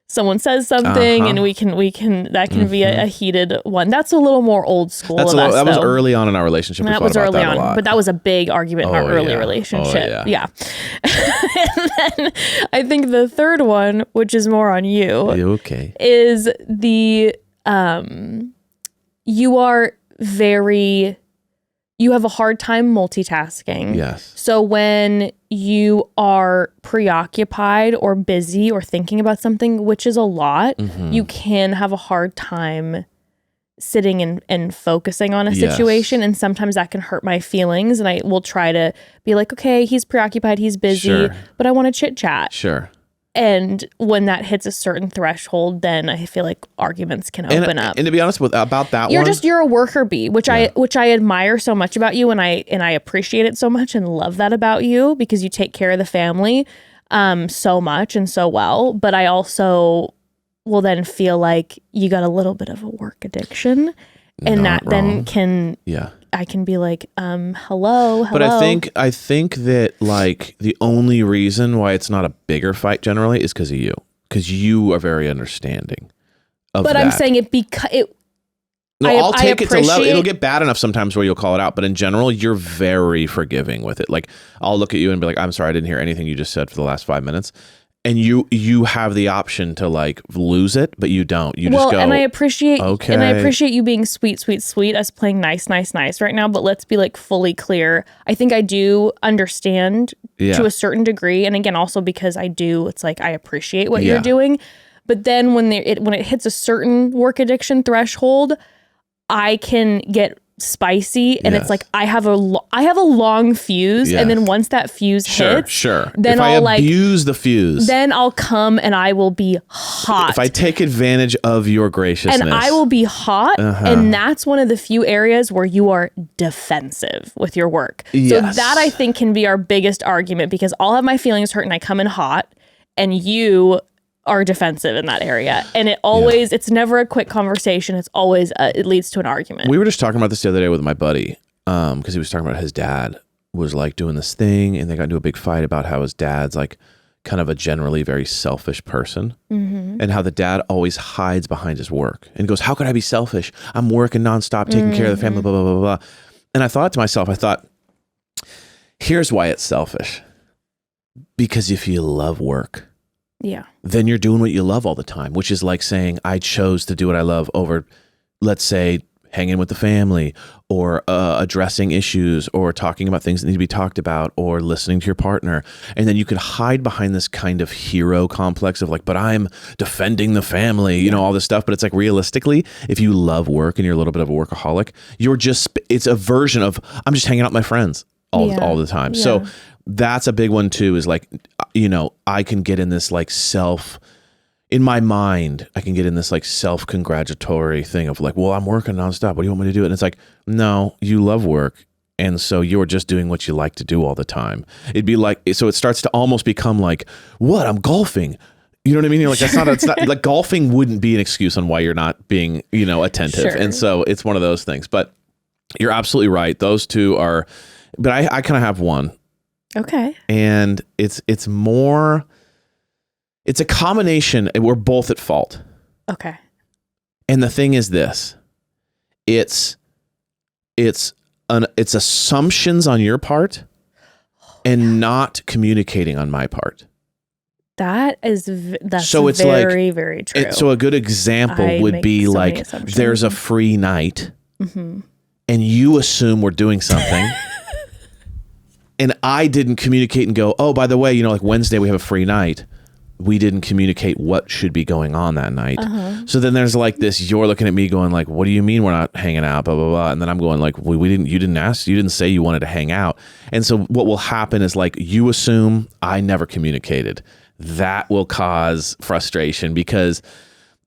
someone says something and we can that can be a heated one. That's a little more old school. That was early on in our relationship. That was early on, but that was a big argument in our early relationship. Oh, yeah. And then I think the third one, which is more on you, is the you have a hard time multitasking. Yes. So when you are preoccupied or busy or thinking about something, which is a lot, you can have a hard time sitting and focusing on a situation. And sometimes that can hurt my feelings. And I will try to be like, okay, he's preoccupied, he's busy, but I want to chit chat. Sure. And when that hits a certain threshold, then I feel like arguments can open up. And to be honest about that you're a worker bee, which I admire so much about you, and I appreciate it so much and love that about you, because you take care of the family so much and so well. But I also will then feel like you got a little bit of a work addiction, and Not that wrong. Then can I can be like, hello. But I think that, like, the only reason why it's not a bigger fight generally is because of you. Because you are very understanding of that. But I'm saying it because it. No, I'll take it to level. It'll get bad enough sometimes where you'll call it out. But in general, you're very forgiving with it. Like, I'll look at you and be like, I'm sorry, I didn't hear anything you just said for the last 5 minutes. And you have the option to, like, lose it, but you don't. You just go, and I appreciate okay. And I appreciate you being sweet, us playing nice right now, but let's be, like, fully clear. I think I do understand to a certain degree. And again, also because it's like I appreciate what you're doing. But then when it hits a certain work addiction threshold, I can get spicy, and Yes. it's like I have a long fuse, Yes. and then once that fuse hits, Sure. then if I'll I abuse the fuse, then I'll come and I will be hot. if I take advantage of your graciousness, and I will be hot, Uh-huh. and that's one of the few areas where you are defensive with your work. So Yes. that I think can be our biggest argument, because I'll have my feelings hurt and I come in hot, and you are defensive in that area. And it's never a quick conversation. It's always, it leads to an argument. We were just talking about this the other day with my buddy, because he was talking about his dad was like doing this thing, and they got into a big fight about how his dad's like kind of a generally very selfish person, and how the dad always hides behind his work and goes, how could I be selfish? I'm working nonstop, taking care of the family, blah, blah, blah, blah. And I thought to myself, here's why it's selfish. Because if you love work, Yeah. then you're doing what you love all the time, which is like saying, I chose to do what I love over, let's say, hanging with the family, or addressing issues, or talking about things that need to be talked about, or listening to your partner. And then you could hide behind this kind of hero complex of like, but I'm defending the family, you know, all this stuff. But it's like, realistically, if you love work and you're a little bit of a workaholic, it's a version of, I'm just hanging out with my friends all the time. Yeah. So that's a big one too, is like, you know, I can get in this like in my mind, I can get in this like self-congratulatory thing of like, well, I'm working nonstop. What do you want me to do? And it's like, no, you love work. And so you're just doing what you like to do all the time. It'd be like, so it starts to almost become like, what? I'm golfing. You know what I mean? You're like, it's not like golfing wouldn't be an excuse on why you're not being, you know, attentive. Sure. And so it's one of those things, but you're absolutely right. Those two are, but I kind of have one. Okay. And it's a combination. We're both at fault. Okay. And the thing is this, it's assumptions on your part and not communicating on my part. That's So it's very, like, very true. So a good example I would make be so many like, assumptions. there's a free night, Mm-hmm. and you assume we're doing something. And I didn't communicate and go, oh, by the way, you know, like Wednesday we have a free night. We didn't communicate what should be going on that night. Uh-huh. So then there's like this, you're looking at me going like, what do you mean we're not hanging out, blah, blah, blah. And then I'm going like, you didn't say you wanted to hang out. And so what will happen is like, you assume I never communicated. That will cause frustration, because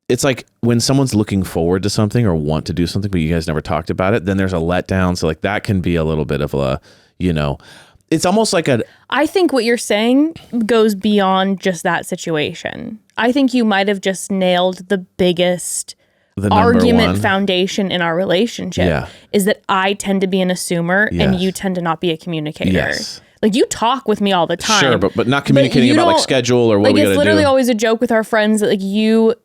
it's like when someone's looking forward to something or want to do something, but you guys never talked about it, then there's a letdown. So like that can be a little bit of a, you know, it's almost like I think what you're saying goes beyond just that situation. I think you might have just nailed the biggest the number argument one. foundation in our relationship. Yeah. Is that I tend to be an assumer and Yes. you tend to not be a communicator. Yes. Like you talk with me all the time. Sure, but not communicating you about like don't- schedule or what like we got to it's do. literally always a joke with our friends that like you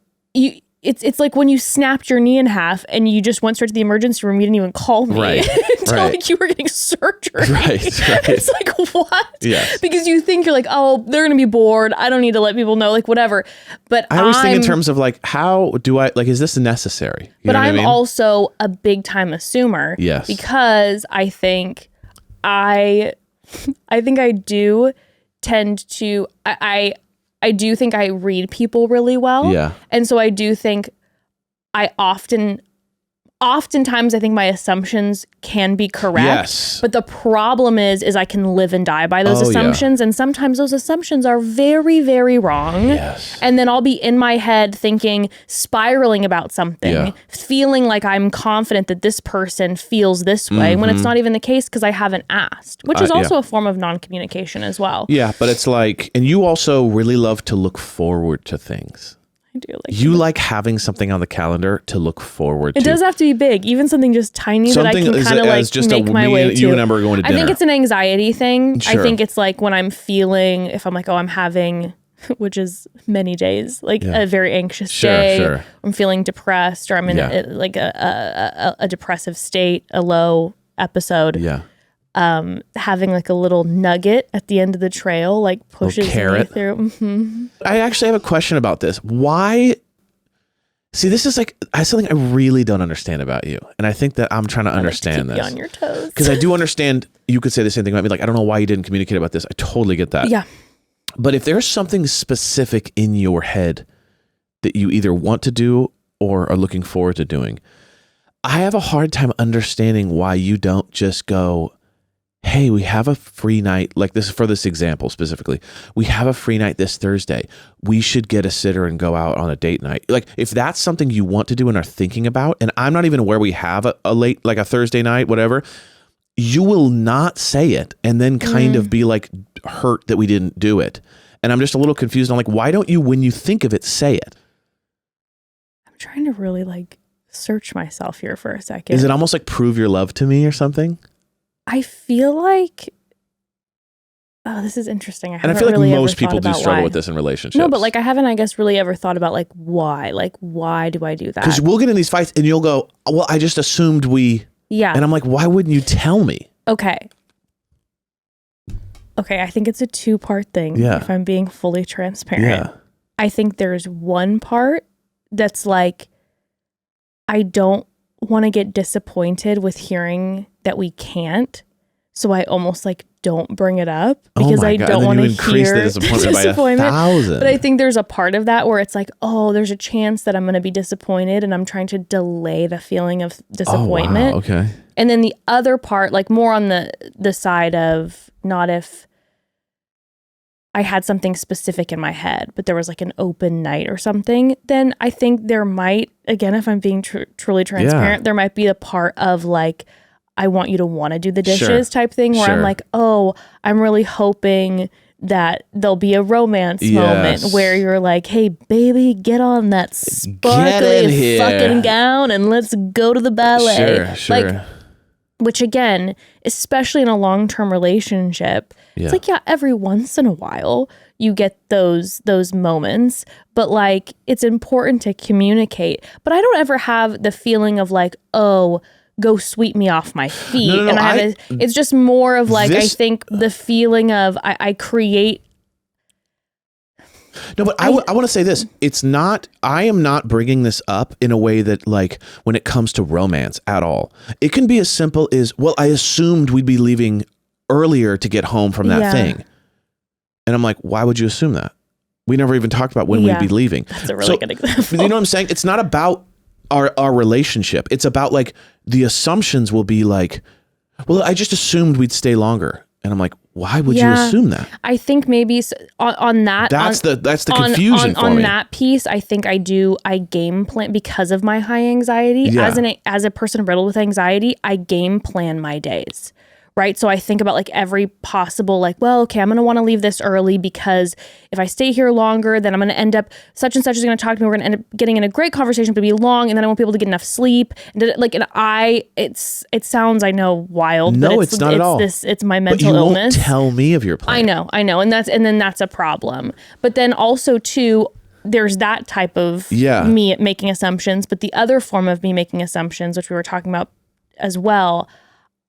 it's like when you snapped your knee in half and you just went straight to the emergency room, you didn't even call me Right, until right. like you were getting surgery. Right. It's like, what? Yes. Because you think you're like, oh, they're gonna be bored, I don't need to let people know, like whatever. But I always think in terms of like, how do I, like, is this necessary? You but know what I'm I mean? also a big time assumer. Yes. Because I think I do tend to I do think I read people really well. Yeah. And so I do think oftentimes I think my assumptions can be correct. Yes. But the problem is I can live and die by those Oh, yeah. assumptions. And sometimes those assumptions are very, very wrong. Yes. And then I'll be in my head thinking, spiraling about something, Yeah. feeling like I'm confident that this person feels this way when it's not even the case because I haven't asked, which is Mm-hmm. Yeah. also a form of non-communication as well. Yeah, but it's like, and you also really love to look forward to things. I do like You like having something on the calendar to look forward It to. does have to be big, even something just tiny Something that I can as- kind of as like just make a my me way and- to. you and Emma are going to I think dinner. it's an anxiety thing. Sure. I think it's like when I'm feeling, if I'm like, oh, I'm having, which is many days, like Yeah. a very anxious Sure, day. sure. I'm feeling depressed, or I'm in Yeah. like a depressive state, a low episode. Yeah. Having like a little nugget at the end of the trail, like pushes me carrot. through. Mhm. I actually have a question about this. Why? See, this is like something I really don't understand about you. And I think that I'm trying to understand Keep you this. on your toes. Because I do understand, you could say the same thing about me. Like, I don't know why you didn't communicate about this. I totally get that. Yeah. But if there's something specific in your head that you either want to do or are looking forward to doing, I have a hard time understanding why you don't just go, hey, we have a free night, like this for this example specifically. We have a free night this Thursday. We should get a sitter and go out on a date night. Like if that's something you want to do and are thinking about, and I'm not even aware we have a late, like a Thursday night, whatever, you will not say it and then kind of be like hurt that we didn't do it. And I'm just a little confused. I'm like, why don't you, when you think of it, say it? I'm trying to really like search myself here for a second. Is it almost like prove your love to me or something? I feel like, oh, this is interesting. And I feel like really most people do struggle why. with this in relationships. No, but like I haven't, I guess, really ever thought about like why? Like why do I do that? Because we'll get in these fights and you'll go, well, I just assumed we... Yeah. And I'm like, why wouldn't you tell me? Okay, I think it's a 2-part thing, if I'm being fully transparent. Yeah. I think there's one part that's like, I don't want to get disappointed with hearing that we can't. So I almost like don't bring it up because I don't want to hear the disappointment by 1,000. But I think there's a part of that where it's like, oh, there's a chance that I'm going to be disappointed and I'm trying to delay the feeling of disappointment. Oh, wow. Okay. And then the other part, like more on the side of not if I had something specific in my head, but there was like an open night or something, then I think there might, again, if I'm being truly transparent, there might be a part of like, I want you to want to do the dishes type thing where I'm like, oh, I'm really hoping that there'll be a romance moment where you're like, hey, baby, get on that sparkly fucking gown and let's go to the ballet. Sure. Like, which again, especially in a long-term relationship, it's like, every once in a while you get those moments, but like it's important to communicate. But I don't ever have the feeling of like, oh, go sweep me off my feet. No, and it's just more of like, I think the feeling of I create. No, but I want to say this. It's not, I am not bringing this up in a way that like when it comes to romance at all. It can be as simple as, well, I assumed we'd be leaving earlier to get home from that thing. And I'm like, why would you assume that? We never even talked about when we'd be leaving. That's a really good example. You know what I'm saying? It's not about our relationship. It's about like the assumptions will be like, well, I just assumed we'd stay longer. And I'm like, why would you assume that? I think maybe on that. That's the confusion for me. On that piece, I think I game plan because of my high anxiety. Yeah. As a person riddled with anxiety, I game plan my days. Right. So I think about like every possible like, well, okay, I'm going to want to leave this early because if I stay here longer, then I'm going to end up such and such is going to talk to me. We're going to end up getting in a great conversation, but be long. And then I won't be able to get enough sleep. And it sounds, I know, wild. No, but it's not at all. It's my but mental you illness. Won't tell me of your plan. I know. And then that's a problem. But then also too, there's that type of me making assumptions, but the other form of me making assumptions, which we were talking about as well,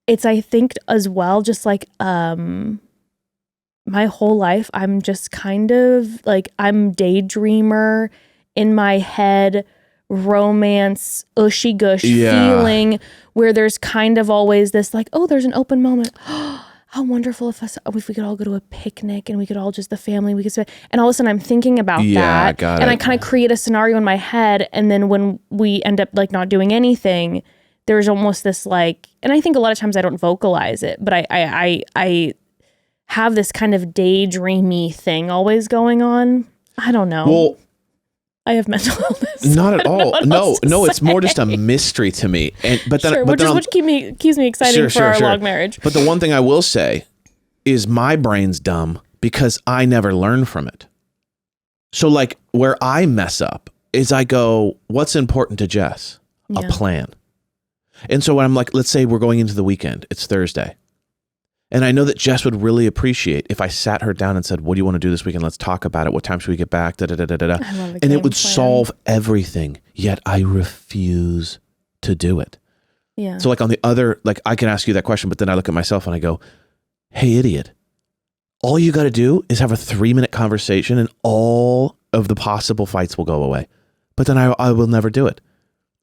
it's, I think as well, just like, my whole life, I'm just kind of like, I'm daydreamer in my head, romance, ushy gush feeling where there's kind of always this like, oh, there's an open moment. How wonderful if we could all go to a picnic and we could all just the family, we could spend, and all of a sudden I'm thinking about that. And I kind of create a scenario in my head. And then when we end up like not doing anything, there's almost this like, and I think a lot of times I don't vocalize it, but I have this kind of daydreamy thing always going on. I don't know. Well, I have mental illness. Not at all. No, it's more just a mystery to me. Which keeps me excited for our long marriage. But the one thing I will say is my brain's dumb because I never learn from it. So like where I mess up is I go, what's important to Jess? A plan. And so when I'm like, let's say we're going into the weekend, it's Thursday. And I know that Jess would really appreciate if I sat her down and said, what do you want to do this weekend? Let's talk about it. What time should we get back? And it would solve everything. Yet I refuse to do it. Yeah. So like on the other, like I can ask you that question, but then I look at myself and I go, hey, idiot. All you got to do is have a 3-minute conversation and all of the possible fights will go away. But then I will never do it.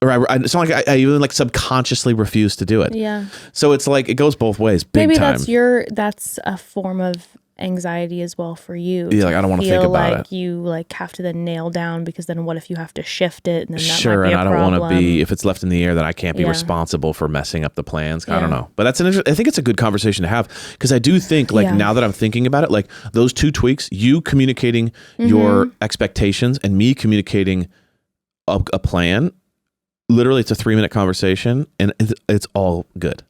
Or it's not like I even like subconsciously refuse to do it. Yeah. So it's like, it goes both ways. Big Maybe time. that's a form of anxiety as well for you. Yeah, like I don't want to think about like it. you like have to then nail down, because then what if you have to shift it, and then that Sure, might be and a I don't want to problem. be, if it's left in the air, that I can't be Yeah. responsible for messing up the plans. I Yeah. don't know. But that's I think it's a good conversation to have, because I do think, like, Yeah. now that I'm thinking about it, like those 2 tweaks, you communicating your expectations and me communicating a plan, literally it's a 3-minute conversation and it's all good.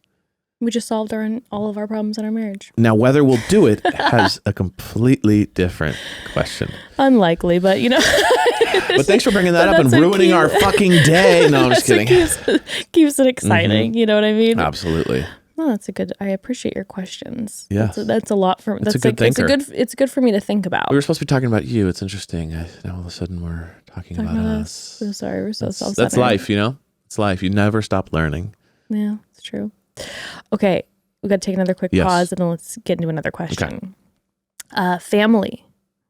We just solved all of our problems in our marriage. Now, whether we'll do it has a completely different question. Unlikely, but But thanks for bringing that But up and that's what ruining our fucking day. No, I'm just that's what kidding. keeps it exciting. You know what I mean? Absolutely. Well, that's a good. I appreciate your questions. Yes. That's a lot for. That's a good thinker. It's good for me to think about. We were supposed to be talking about you. It's interesting. Now all of a sudden we're talking about us. So sorry, we're so self-centered. That's life, It's life. You never stop learning. Yeah, it's true. Okay, we got to take another quick Yes. pause, and then let's get into another question. Family.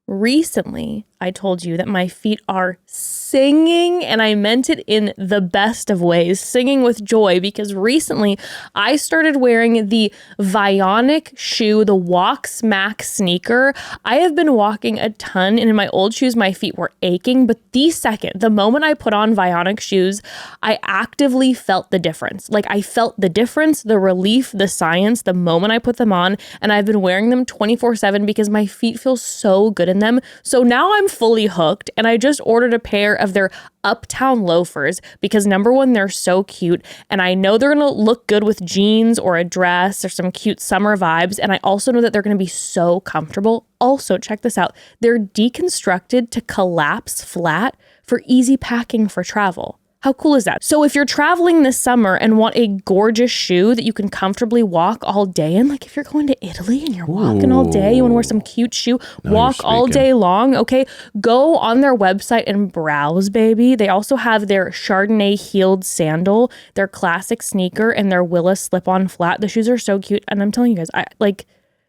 Recently, I told you that my feet are singing, and I meant it in the best of ways, singing with joy, because recently I started wearing the Vionic shoe, the Walk Smack sneaker. I have been walking a ton, and in my old shoes, my feet were aching, but the moment I put on Vionic shoes, I actively felt the difference. Like, I felt the difference, the relief, the science, the moment I put them on, and I've been wearing them 24/7 because my feet feel so good in them. So now I'm fully hooked, and I just ordered a pair of their Uptown loafers because, number one, they're so cute, and I know they're gonna look good with jeans or a dress or some cute summer vibes, and I also know that they're gonna be so comfortable. Also, check this out. They're deconstructed to collapse flat for easy packing for travel. How cool is that? So if you're traveling this summer and want a gorgeous shoe that you can comfortably walk all day in, like if you're going to Italy and you're walking all day, you want to wear some cute shoe, walk all day long, okay? Go on their website and browse, baby. They also have their Chardonnay heeled sandal, their classic sneaker, and their Willa slip-on flat. The shoes are so cute, and I'm telling you guys,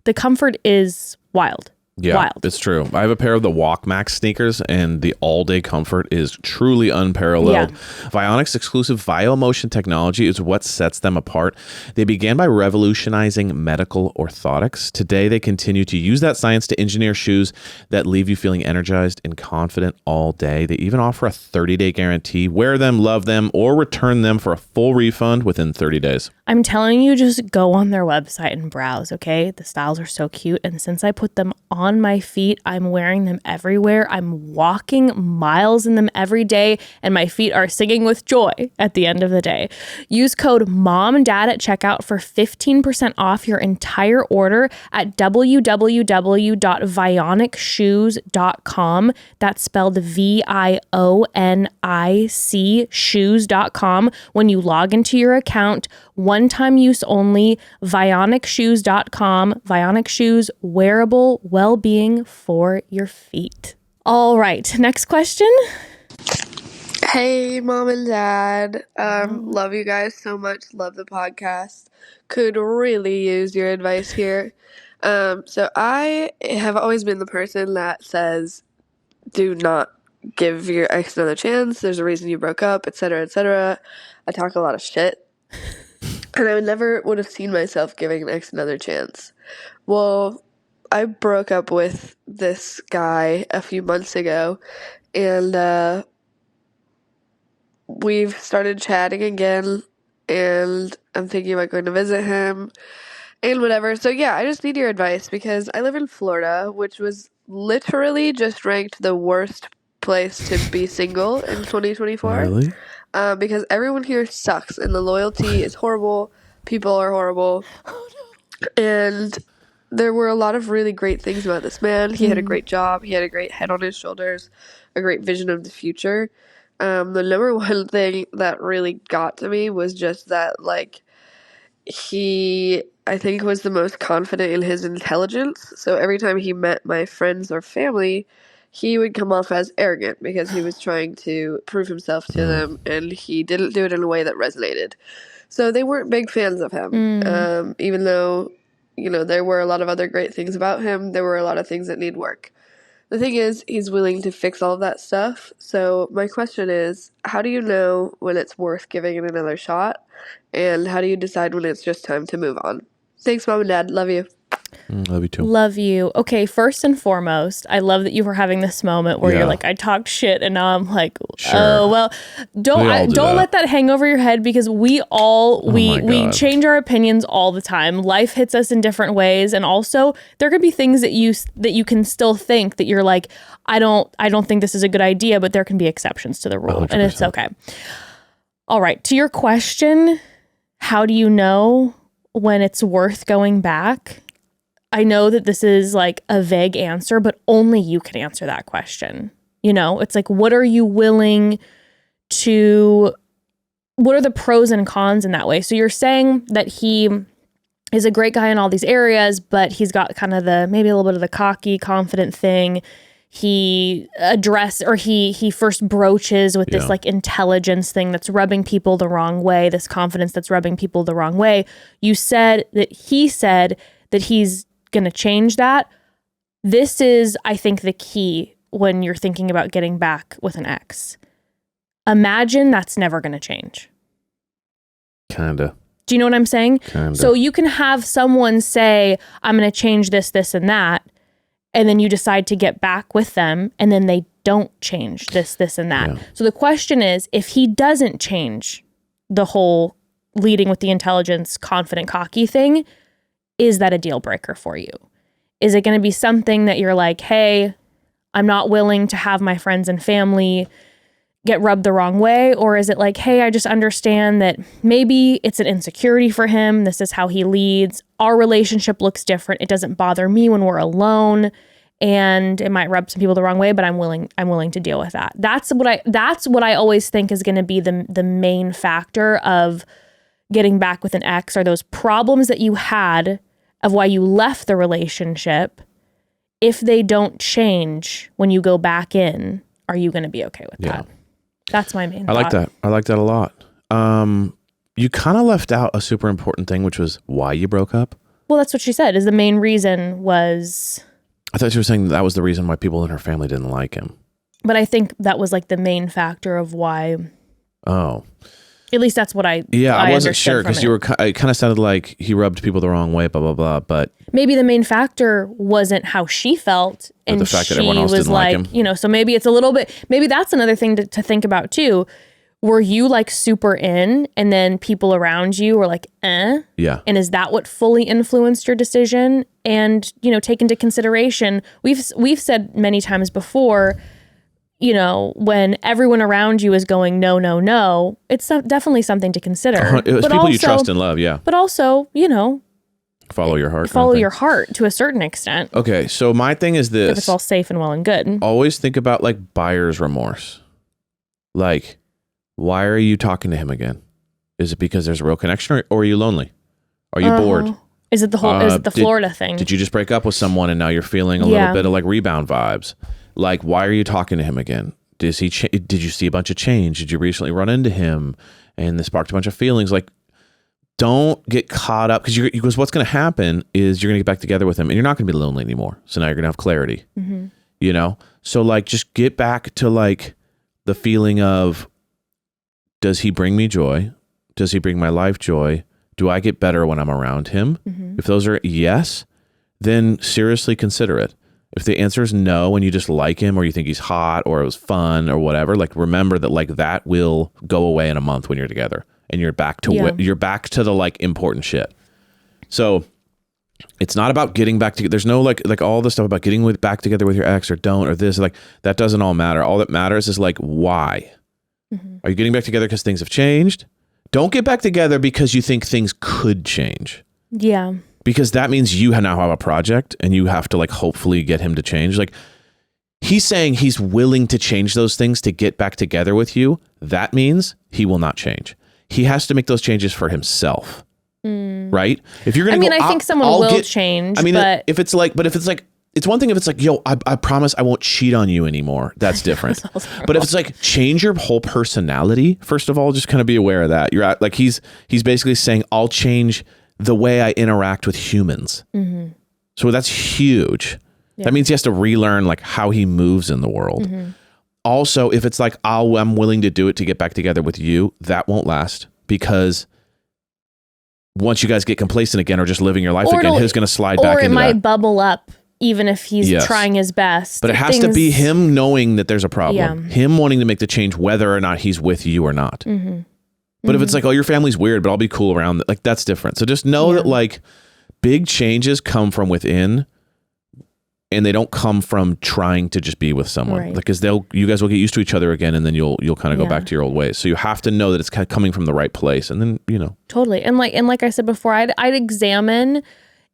the comfort is wild. Yeah, Wild. It's true. I have a pair of the Walk Max sneakers, and the all-day comfort is truly unparalleled. Yeah. Vionic's exclusive VioMotion technology is what sets them apart. They began by revolutionizing medical orthotics. Today, they continue to use that science to engineer shoes that leave you feeling energized and confident all day. They even offer a 30-day guarantee. Wear them, love them, or return them for a full refund within 30 days. I'm telling you, just go on their website and browse, okay? The styles are so cute. And since I put them on my feet, I'm wearing them everywhere. I'm walking miles in them every day, and my feet are singing with joy at the end of the day. Use code MOMAND at checkout for 15% off your entire order at www.vionicshoes.com. That's spelled VIONIC shoes.com. When you log into your account, one-time use only, vionicshoes.com. Vionic shoes, wearable well-being for your feet. All right, next question. Hey, Mom and Dad. Love you guys so much. Love the podcast. Could really use your advice here. So I have always been the person that says, do not give your ex another chance. There's a reason you broke up, etc., etc. I talk a lot of shit. And I never would have seen myself giving an ex another chance. Well, I broke up with this guy a few months ago, and we've started chatting again, and I'm thinking about going to visit him and whatever. So yeah, I just need your advice because I live in Florida, which was literally just ranked the worst place to be single in 2024. Really? Because everyone here sucks and the loyalty is horrible. People are horrible. And there were a lot of really great things about this man. He had a great job. He had a great head on his shoulders, a great vision of the future. The number one thing that really got to me was just that, like, he, I think, was the most confident in his intelligence. So every time he met my friends or family, he would come off as arrogant because he was trying to prove himself to them, and he didn't do it in a way that resonated. So they weren't big fans of him, even though, you know, there were a lot of other great things about him. There were a lot of things that need work. The thing is, he's willing to fix all of that stuff. So my question is, how do you know when it's worth giving it another shot? And how do you decide when it's just time to move on? Thanks, Mom and Dad. Love you. Love you too. Love you. Okay, first and foremost, I love that you were having this moment where Yeah. you're like, I talked shit, and now I'm like, Sure. oh well. Don't We all do don't that. let that hang over your head, because we all my we God. change our opinions all the time. Life hits us in different ways, and also there could be things that you can still think that you're like, I don't think this is a good idea, but there can be exceptions to the rule, and it's 100%. okay. All right, to your question, how do you know when it's worth going back? I know that this is like a vague answer, but only you can answer that question. You know, it's like, what are you willing to, what are the pros and cons in that way? So you're saying that he is a great guy in all these areas, but he's got kind of maybe a little bit of the cocky, confident thing. He first broaches with this like intelligence thing that's rubbing people the wrong way, this confidence that's rubbing people the wrong way. You said that he said that he's going to change that. This is, I think, the key when you're thinking about getting back with an ex. Imagine that's never going to change. Kinda. Do you know what I'm saying? Kinda. So you can have someone say, I'm going to change this, this, and that, and then you decide to get back with them, and then they don't change this, this, and that. Yeah. So the question is, if he doesn't change the whole leading with the intelligence, confident, cocky thing, is that a deal breaker for you? Is it going to be something that you're like, hey, I'm not willing to have my friends and family get rubbed the wrong way? Or is it like, hey, I just understand that maybe it's an insecurity for him. This is how he leads. Our relationship looks different. It doesn't bother me when we're alone, and it might rub some people the wrong way, but I'm willing to deal with that. That's what I always think is going to be the main factor of getting back with an ex, are those problems that you had of why you left the relationship. If they don't change when you go back in, are you going to be okay with that? That's my main thought. I like that a lot. You kind of left out a super important thing, which was why you broke up. Well, that's what she said, is the main reason was... I thought you were saying that was the reason why people in her family didn't like him. But I think that was like the main factor of why... Oh. At least that's what I wasn't sure, because it kind of sounded like he rubbed people the wrong way, blah, blah, blah. But maybe the main factor wasn't how she felt, and the fact she that everyone else was didn't like like, him. you know, so maybe it's a little bit, maybe that's another thing to think about too. Were you like super in, and then people around you were like, yeah. And is that what fully influenced your decision? And, you know, take into consideration, we've said many times before, you know, when everyone around you is going, no, no, no, it's definitely something to consider. It was But people you also- trust and love, yeah. But also, you know, Follow your heart. follow your heart to a certain extent. Okay, so my thing is If this. it's all safe and well and good. Always think about like buyer's remorse. Like, why are you talking to him again? Is it because there's a real connection, or are you lonely? Are you bored? Is it the whole? Is it the Florida thing? Did you just break up with someone and now you're feeling a little bit of like rebound vibes? Like, why are you talking to him again? Did you see a bunch of change? Did you recently run into him and this sparked a bunch of feelings? Like, don't get caught up, because what's going to happen is you're going to get back together with him and you're not going to be lonely anymore. So now you're going to have clarity, you know? So like, just get back to like the feeling of, does he bring me joy? Does he bring my life joy? Do I get better when I'm around him? If those are yes, then seriously consider it. If the answer is no, and you just like him, or you think he's hot, or it was fun, or whatever, like remember that like that will go away in a month when you're together, and you're back to you're back to the like important shit. So it's not about getting back together. There's no like all the stuff about getting back together with your ex or don't or this, like that doesn't all matter. All that matters is like why. Are you getting back together because things have changed? Don't get back together because you think things could change. Yeah. Because that means you now have a project and you have to like hopefully get him to change. Like he's saying he's willing to change those things to get back together with you. That means he will not change. He has to make those changes for himself. Right? If you're going to I think someone will change. I mean, but if it's like, it's one thing if it's like, yo, I promise I won't cheat on you anymore. That's different. But if it's like, change your whole personality, first of all, just kind of be aware of that. You're at like, he's basically saying, I'll change the way I interact with humans. So that's huge. Yeah. That means he has to relearn like how he moves in the world. Also, if it's like, I'm willing to do it to get back together with you, that won't last, because once you guys get complacent again or just living your life Or again, it'll- he's going to slide or back it into might that. bubble up even if he's Yes. trying his best. But it has to be Things- him knowing that there's a problem. Yeah. Him wanting to make the change whether or not he's with you or not. Mhm. But if it's like, oh, your family's weird, but I'll be cool around, like that's different. So just know that like big changes come from within and they don't come from trying to just be with someone. Right. Because you guys will get used to each other again and then you'll kind of go Yeah. back to your old ways. So you have to know that it's kind of coming from the right place. And then, Totally. And like I said before, I'd examine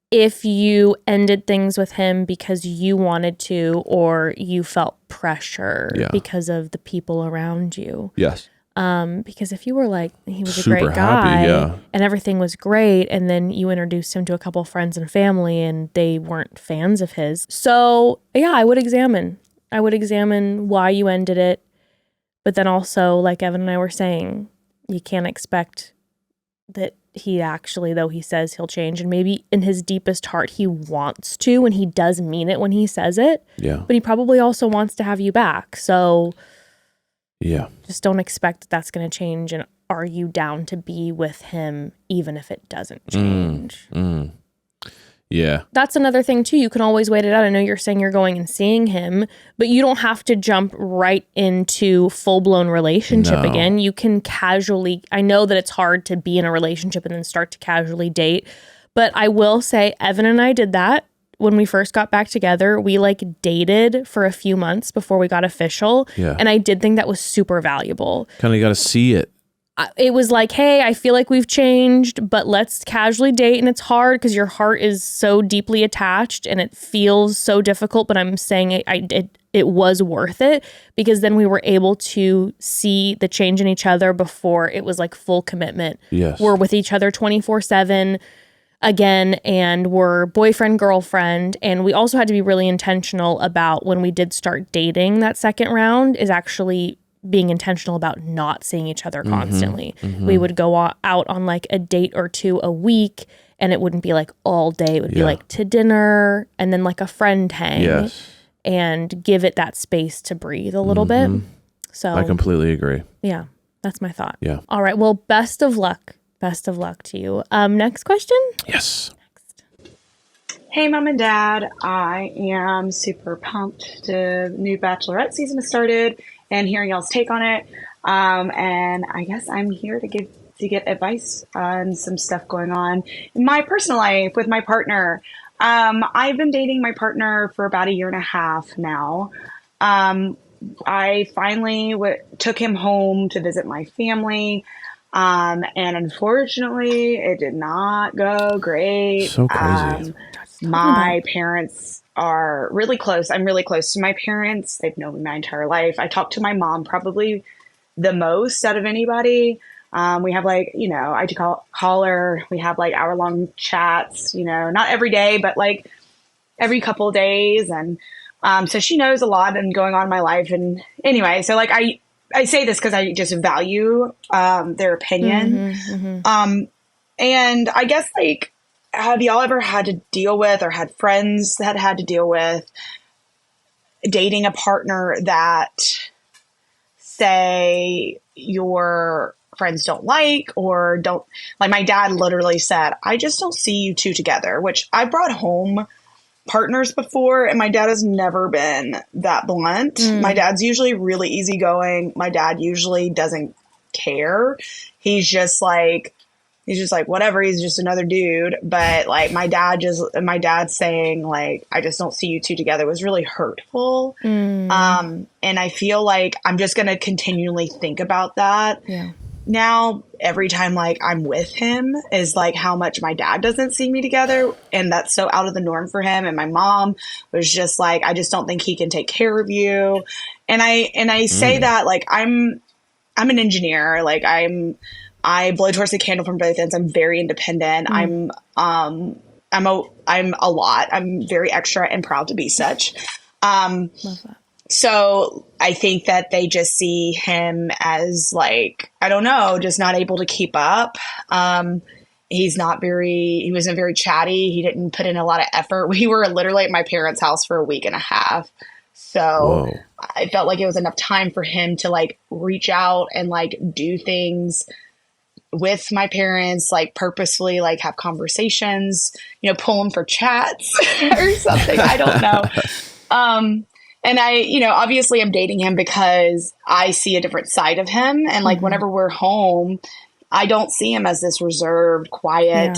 if you ended things with him because you wanted to or you felt pressure because of the people around you. yes. Because if you were like, he was a Super great guy happy, and everything was great, and then you introduced him to a couple friends and family and they weren't fans of his. So yeah, I would examine why you ended it. But then also, like Evan and I were saying, you can't expect that he actually, though he says he'll change, and maybe in his deepest heart he wants to, and he does mean it when he says it. Yeah. But he probably also wants to have you back. So Yeah. just don't expect that that's going to change. And are you down to be with him even if it doesn't change? Yeah. That's another thing too. You can always wait it out. I know you're saying you're going and seeing him, but you don't have to jump right into full-blown relationship No. again. You can casually, I know that it's hard to be in a relationship and then start to casually date, but I will say Evan and I did that when we first got back together. We like dated for a few months before we got official. Yeah. And I did think that was super valuable. Kind of got to see it. It was like, hey, I feel like we've changed, but let's casually date. And it's hard because your heart is so deeply attached and it feels so difficult. But I'm saying it was worth it because then we were able to see the change in each other before it was like full commitment. Yes. We're with each other 24/7 again, and we're boyfriend, girlfriend. And we also had to be really intentional about when we did start dating that second round is actually being intentional about not seeing each other constantly. We would go out on like a date or two a week and it wouldn't be like all day. It would be like to dinner and then like a friend hang Yes. and give it that space to breathe a little bit. So I completely agree. yeah, that's my thought. Yeah. All right. Well, best of luck. Best of luck to you. Next question. Yes. Hey, Mom and Dad. I am super pumped. The new Bachelorette season has started and hearing y'all's take on it. And I guess I'm here to get advice on some stuff going on in my personal life with my partner. I've been dating my partner for about a year and a half now. I finally took him home to visit my family. And unfortunately, it did not go great. So crazy. My parents are really close. I'm really close to my parents. They've known me my entire life. I talk to my mom probably the most out of anybody. We have like, I call her. We have like hour-long chats, not every day, but like every couple of days. And so she knows a lot and going on in my life. And anyway, so like I say this because I just value their opinion. And I guess like, have y'all ever had to deal with or had friends that had to deal with dating a partner that say your friends don't like or don't like? My dad literally said, I just don't see you two together, which I brought home partners before and my dad has never been that blunt. My dad's usually really easygoing. My dad usually doesn't care. He's just like, whatever. He's just another dude. But like my dad saying like, I just don't see you two together was really hurtful. And I feel like I'm just going to continually think about that. Yeah. Now, every time like I'm with him is like how much my dad doesn't see me together. And that's so out of the norm for him. And my mom was just like, I just don't think he can take care of you. And I say that like, I'm an engineer. Like I blow towards the candle from both ends. I'm very independent. I'm a lot. I'm very extra and proud to be such. Love that. So I think that they just see him as like, I don't know, just not able to keep up. He wasn't very chatty. He didn't put in a lot of effort. We were literally at my parents' house for a week and a half. So Whoa. I felt like it was enough time for him to like reach out and like do things with my parents, like purposefully like have conversations, pull them for chats or something. I don't know. And obviously I'm dating him because I see a different side of him. And like, whenever we're home, I don't see him as this reserved, quiet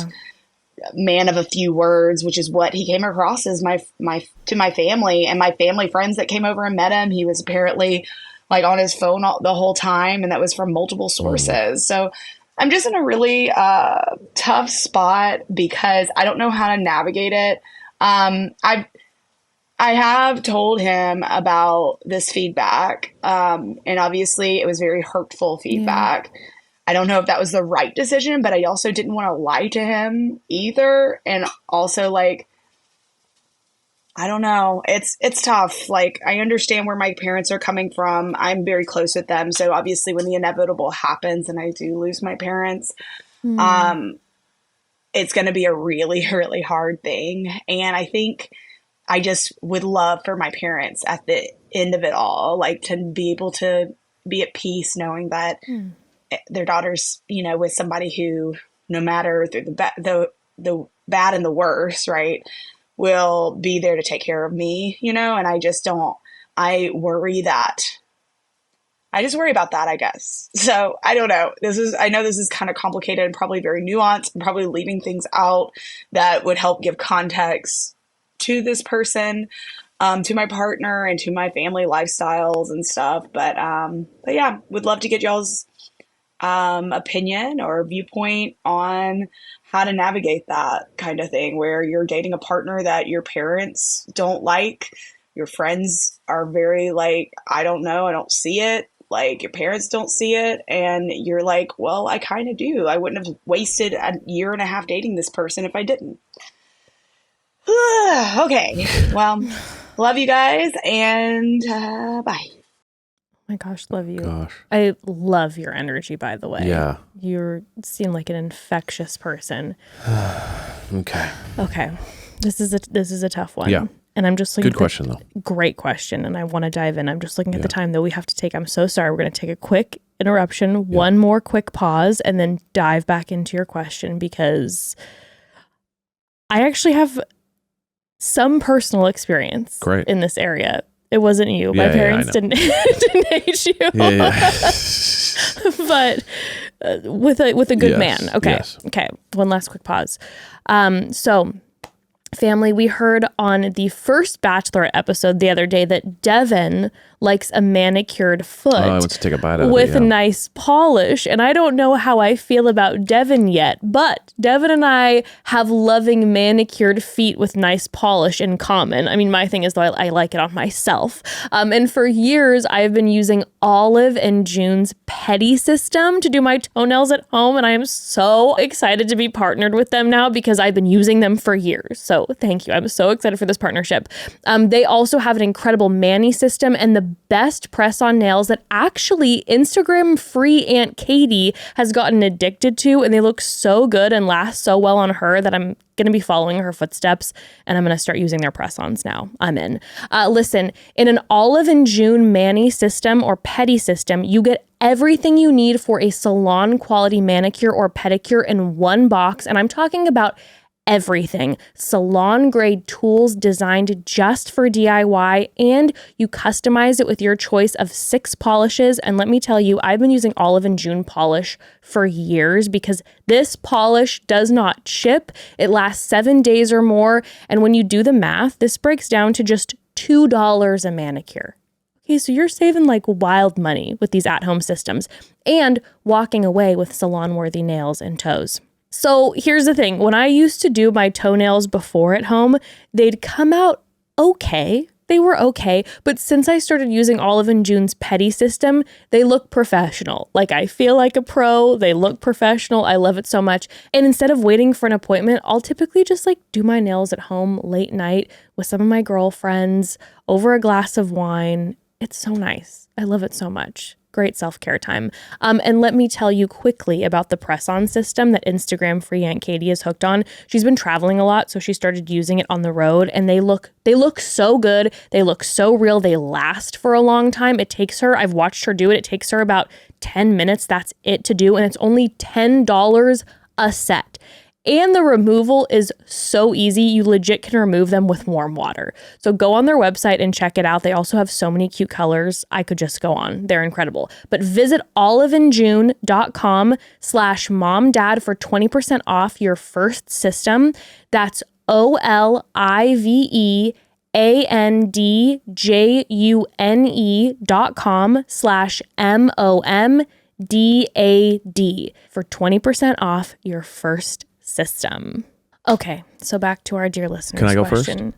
man of a few words, which is what he came across as to my family and my family friends that came over and met him. He was apparently like on his phone the whole time. And that was from multiple sources. So I'm just in a really tough spot because I don't know how to navigate it. I have told him about this feedback, and obviously it was very hurtful feedback. Yeah. I don't know if that was the right decision, but I also didn't want to lie to him either. And also, like, I don't know. It's tough. Like, I understand where my parents are coming from. I'm very close with them. So obviously when the inevitable happens and I do lose my parents, it's going to be a really, really hard thing. And I think I just would love for my parents at the end of it all, like to be able to be at peace knowing that their daughter's, with somebody who, no matter through the bad and the worst, right, will be there to take care of me, and I just I worry about that, I guess. So I don't know. I know this is kind of complicated and probably very nuanced and probably leaving things out that would help give context to this person, to my partner and to my family lifestyles and stuff. But yeah, would love to get y'all's opinion or viewpoint on how to navigate that kind of thing where you're dating a partner that your parents don't like, your friends are very like, I don't know, I don't see it, like your parents don't see it, and you're like, well, I kind of do. I wouldn't have wasted a year and a half dating this person if I didn't. Okay, well, love you guys, and bye. My gosh, love you. Gosh. I love your energy, by the way. Yeah. You seem like an infectious person. Okay. This is a tough one. Yeah. And I'm just looking Good question, though. Great question. And I want to dive in. I'm just looking at the time that we have to take. I'm so sorry. We're going to take a quick interruption, one more quick pause, and then dive back into your question because I actually have some personal experience in this area. It wasn't you. My parents didn't hate you. But with a good man. Okay. Yes. Okay. One last quick pause. So family, we heard on the first Bachelorette episode the other day that Devin likes a manicured foot I want to take a bite out with a nice polish. And I don't know how I feel about Devin yet, but Devin and I have loving manicured feet with nice polish in common. I mean, my thing is though I like it on myself. And for years, I've been using Olive and June's Petty system to do my toenails at home. And I am so excited to be partnered with them now because I've been using them for years. So thank you. I'm so excited for this partnership. They also have an incredible mani system and the best press-on nails that actually Instagram free Aunt Katie has gotten addicted to, and they look so good and last so well on her that I'm going to be following her footsteps and I'm going to start using their press-ons now. I'm in. Listen, in an Olive and June mani system or Petty system, you get everything you need for a salon quality manicure or pedicure in one box, and I'm talking about everything. Salon grade tools designed just for DIY, and you customize it with your choice of 6 polishes. And let me tell you, I've been using Olive and June polish for years because this polish does not chip. It lasts 7 days or more. And when you do the math, this breaks down to just $2 a manicure. Okay, so you're saving like wild money with these at-home systems and walking away with salon-worthy nails and toes. So here's the thing. When I used to do my toenails before at home, they'd come out okay. They were okay. But since I started using Olive and June's Petty system, they look professional. Like I feel like a pro. They look professional. I love it so much. And instead of waiting for an appointment, I'll typically just like do my nails at home late night with some of my girlfriends over a glass of wine. It's so nice. I love it so much. Great self-care time. And let me tell you quickly about the press-on system that Instagram free Aunt Katie is hooked on. She's been traveling a lot, so she started using it on the road, and they look so good. They look so real. They last for a long time. I've watched her do it. It takes her about 10 minutes. That's it to do. And it's only $10 a set. And the removal is so easy. You legit can remove them with warm water. So go on their website and check it out. They also have so many cute colors. I could just go on. They're incredible. But visit oliveandjune.com/momdad for 20% off your first system. That's oliveandjune.com/MOMDAD for 20% off your first system. Okay, so back to our dear listeners. Can I go question.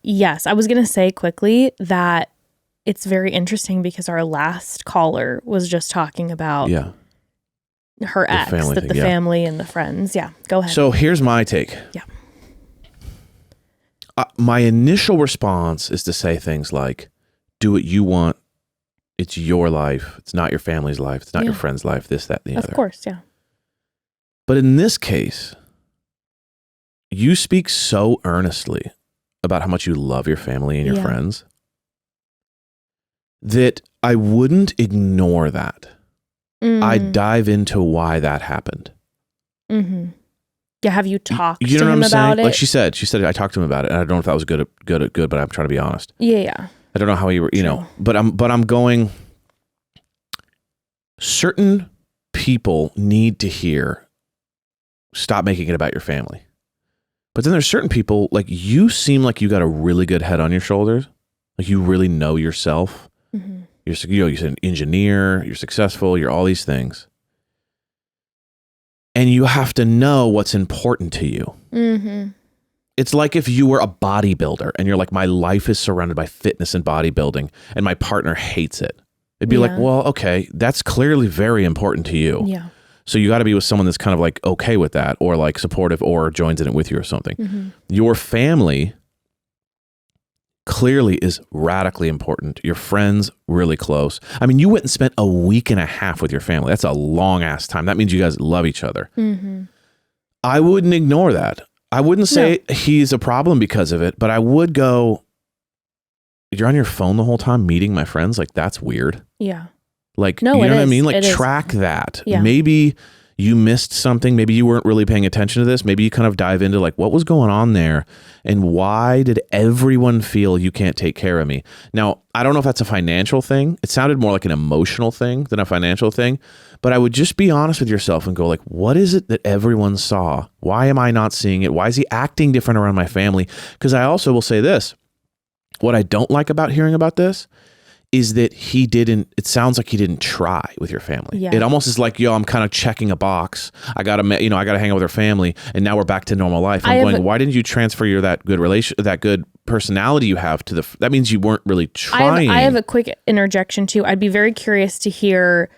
Yes, I was going to say quickly that it's very interesting because our last caller was just talking about her ex, family the family and the friends. Yeah, go ahead. So here's my take. Yeah. My initial response is to say things like, do what you want. It's your life. It's not your family's life. It's not your friend's life. This, that, and the other. Of course, yeah. But in this case, you speak so earnestly about how much you love your family and your friends that I wouldn't ignore that. I'd dive into why that happened. Mm-hmm. Yeah, have you talked you know to what him I'm about saying? it? Like she said I talked to him about it, and I don't know if that was good, but I'm trying to be honest. Yeah. I don't know how you were, but I'm going. Certain people need to hear, stop making it about your family. But then there's certain people, like you seem like you got a really good head on your shoulders. Like you really know yourself. Mm-hmm. You're an engineer, you're successful, you're all these things. And you have to know what's important to you. Mm-hmm. It's like if you were a bodybuilder and you're like, my life is surrounded by fitness and bodybuilding and my partner hates it. It'd be like, well, okay, that's clearly very important to you. Yeah. So you got to be with someone that's kind of like okay with that or like supportive or joins in it with you or something. Mm-hmm. Your family clearly is radically important. Your friends, really close. I mean, you went and spent a week and a half with your family. That's a long ass time. That means you guys love each other. Mm-hmm. I wouldn't ignore that. I wouldn't say he's a problem because of it, but I would go, you're on your phone the whole time meeting my friends? Like, that's weird. Yeah. Like, you know what I mean? Like, track that. Yeah. Maybe you missed something. Maybe you weren't really paying attention to this. Maybe you kind of dive into like, what was going on there? And why did everyone feel you can't take care of me? Now, I don't know if that's a financial thing. It sounded more like an emotional thing than a financial thing. But I would just be honest with yourself and go like, what is it that everyone saw? Why am I not seeing it? Why is he acting different around my family? Because I also will say this. What I don't like about hearing about this is that it sounds like he didn't try with your family. Yeah. It almost is like, I'm kind of checking a box. I got to hang out with her family and now we're back to normal life. I'm going, why didn't you transfer that good personality you have to that means you weren't really trying. I have a quick interjection too. I'd be very curious to hear,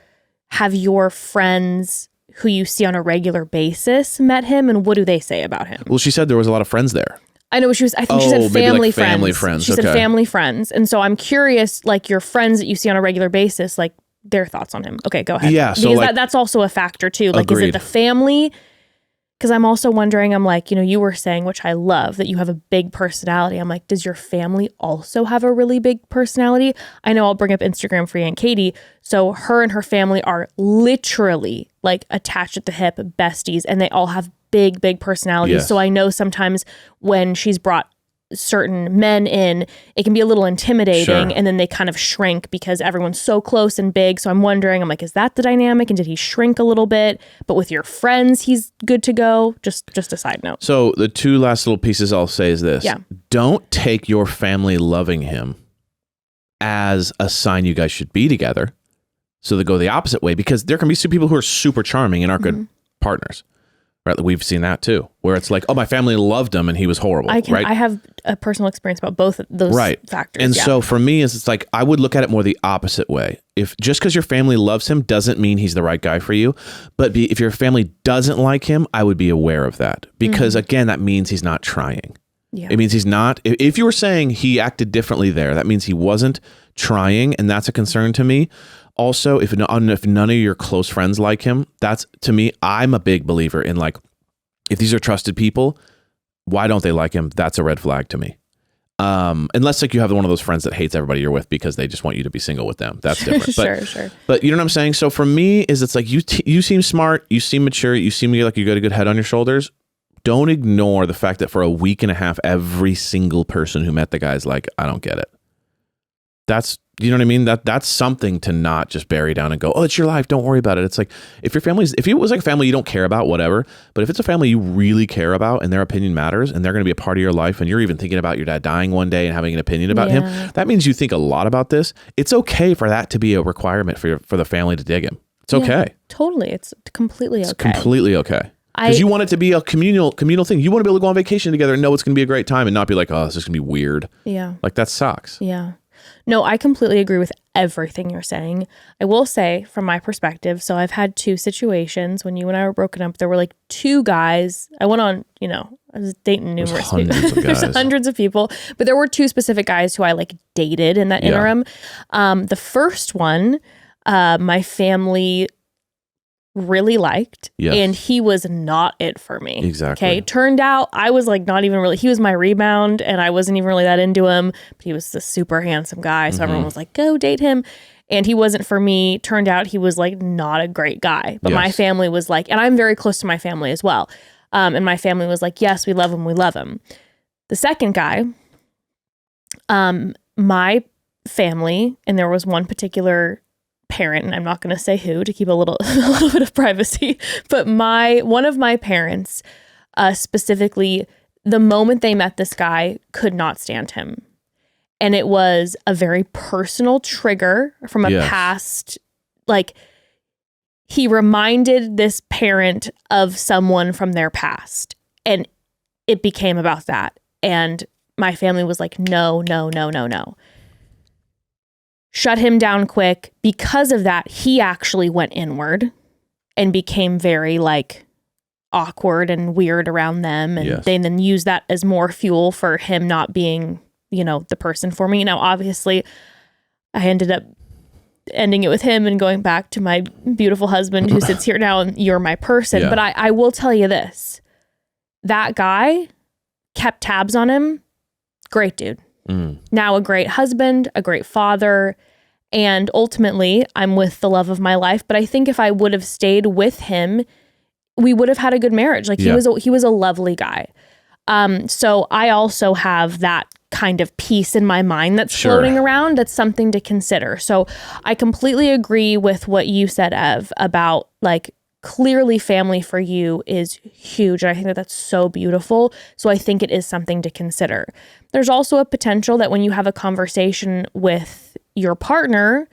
have your friends who you see on a regular basis met him and what do they say about him? Well, she said there was a lot of friends there. I know she said family friends. Family friends. She said family friends. And so I'm curious, like your friends that you see on a regular basis, like their thoughts on him. Okay, go ahead. Yeah. So because that's also a factor too. Like, agreed. Is it the family? Because I'm also wondering, I'm like, you were saying, which I love, that you have a big personality. I'm like, does your family also have a really big personality? I know I'll bring up Instagram for Aunt Katie. So her and her family are literally like attached at the hip, besties, and they all have big personalities. Yes. So I know sometimes when she's brought certain men in, it can be a little intimidating, and then they kind of shrink because everyone's so close and big. So I'm wondering, I'm like, is that the dynamic? And did he shrink a little bit? But with your friends, he's good to go. Just a side note. So the two last little pieces I'll say is this. Yeah. Don't take your family loving him as a sign you guys should be together. So they go the opposite way, because there can be some people who are super charming and are good partners. Right, we've seen that too, where it's like, oh, my family loved him and he was horrible. I have a personal experience about both of those factors. And so for me, it's like I would look at it more the opposite way. If just because your family loves him doesn't mean he's the right guy for you. But if your family doesn't like him, I would be aware of that, because again, that means he's not trying. Yeah. It means he's not. If you were saying he acted differently there, that means he wasn't trying, and that's a concern to me. Also, if none of your close friends like him, that's, to me, I'm a big believer in, like, if these are trusted people, why don't they like him? That's a red flag to me. Unless like you have one of those friends that hates everybody you're with because they just want you to be single with them. That's different. Sure. But you know what I'm saying? So for me is it's like you seem smart, you seem mature, you seem like you got a good head on your shoulders. Don't ignore the fact that for a week and a half, every single person who met the guy's like, I don't get it. That's, you know what I mean? That's something to not just bury down and go, oh, it's your life, don't worry about it. It's like, if it was like a family you don't care about, whatever. But if it's a family you really care about and their opinion matters and they're going to be a part of your life and you're even thinking about your dad dying one day and having an opinion about him, that means you think a lot about this. It's okay for that to be a requirement for the family to dig him. It's okay. Totally. It's completely okay. It's completely okay. Because you want it to be a communal thing. You want to be able to go on vacation together and know it's going to be a great time and not be like, oh, this is going to be weird. Yeah. Like that sucks. Yeah. No, I completely agree with everything you're saying. I will say from my perspective, so I've had 2 situations when you and I were broken up. There were like 2 guys. I went on, I was dating numerous people. There's hundreds of people, but there were 2 specific guys who I like dated in that interim. The first one, my family really liked, and he was not it for me. Exactly. Okay. Turned out I was like not even really, he was my rebound and I wasn't even really that into him, but he was a super handsome guy. So everyone was like, go date him. And he wasn't for me. Turned out he was like not a great guy, but my family was like, and I'm very close to my family as well. And my family was like, yes, we love him. We love him. The second guy, my family, and there was one particular parent, and I'm not going to say who to keep a little bit of privacy, but one of my parents specifically, the moment they met this guy, could not stand him. And it was a very personal trigger from a past, like he reminded this parent of someone from their past and it became about that. And my family was like, no. Shut him down quick. Because of that, he actually went inward and became very like awkward and weird around them. And they then used that as more fuel for him not being, the person for me. Now, obviously, I ended up ending it with him and going back to my beautiful husband who sits here now and you're my person. But I will tell you this, that guy kept tabs on him. Great dude. Now a great husband, a great father, and ultimately I'm with the love of my life. But I think if I would have stayed with him, we would have had a good marriage. Like he was a lovely guy. So I also have that kind of piece in my mind that's floating around. That's something to consider. So I completely agree with what you said, Ev, about like clearly family for you is huge. And I think that that's so beautiful. So I think it is something to consider. There's also a potential that when you have a conversation with your partner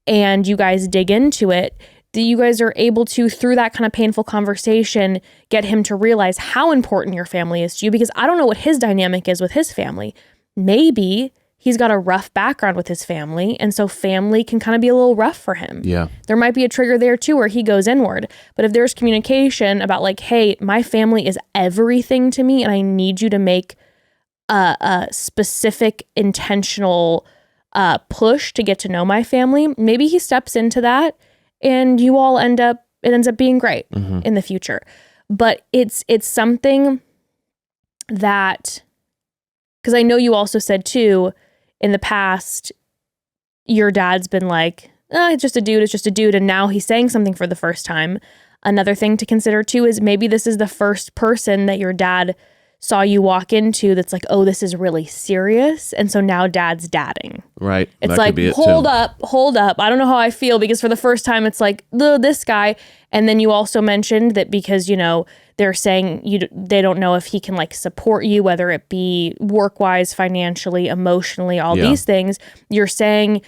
and you guys dig into it, that you guys are able to, through that kind of painful conversation, get him to realize how important your family is to you. Because I don't know what his dynamic is with his family. Maybe he's got a rough background with his family, and so family can kind of be a little rough for him. Yeah. There might be a trigger there too where he goes inward. But if there's communication about like, hey, my family is everything to me and I need you to make a specific intentional push to get to know my family, maybe he steps into that and you all it ends up being great in the future. But it's something that, because I know you also said too, in the past, your dad's been like, it's just a dude. And now he's saying something for the first time. Another thing to consider too is maybe this is the first person that your dad saw you walk into that's like, oh, this is really serious. And so now dad's dadding. Right. It's that like, hold up. I don't know how I feel, because for the first time it's like, this guy. And then you also mentioned that because, they're saying they don't know if he can like support you, whether it be work-wise, financially, emotionally, all these things. You're saying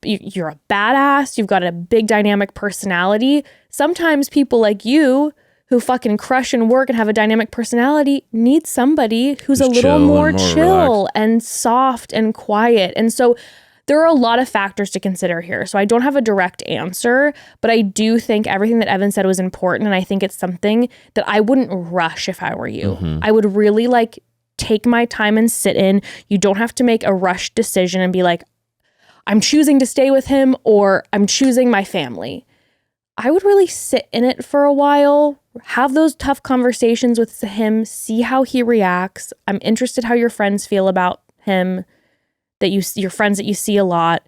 you're a badass. You've got a big dynamic personality. Sometimes people like you who fucking crush and work and have a dynamic personality need somebody who's a little more chill and soft and quiet. And so there are a lot of factors to consider here. So I don't have a direct answer, but I do think everything that Evan said was important. And I think it's something that I wouldn't rush if I were you. I would really like take my time and sit in. You don't have to make a rushed decision and be like, I'm choosing to stay with him or I'm choosing my family. I would really sit in it for a while, have those tough conversations with him, see how he reacts. I'm interested how your friends feel about him, your friends that you see a lot.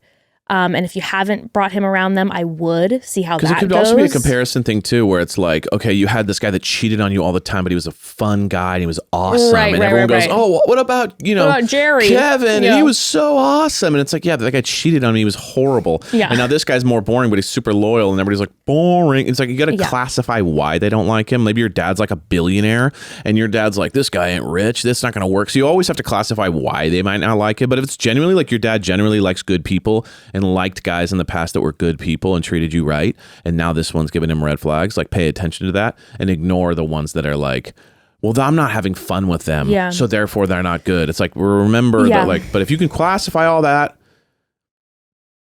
And if you haven't brought him around them, I would see how that goes. Because it could also be a comparison thing too, where it's like, okay, you had this guy that cheated on you all the time, but he was a fun guy and he was awesome. Right, and right, everyone right, goes, right. oh, what about, What about Jerry? Kevin? Yeah. And he was so awesome. And it's like, yeah, that guy cheated on me. He was horrible. Yeah. And now this guy's more boring, but he's super loyal. And everybody's like, boring. It's like, you got to classify why they don't like him. Maybe your dad's like a billionaire and your dad's like, this guy ain't rich. That's not going to work. So you always have to classify why they might not like it. But if it's genuinely like your dad generally likes good people and liked guys in the past that were good people and treated you right, and now this one's giving him red flags, like pay attention to that and ignore the ones that are like, well, I'm not having fun with them, so therefore they're not good. It's like, remember that, like, but if you can classify all that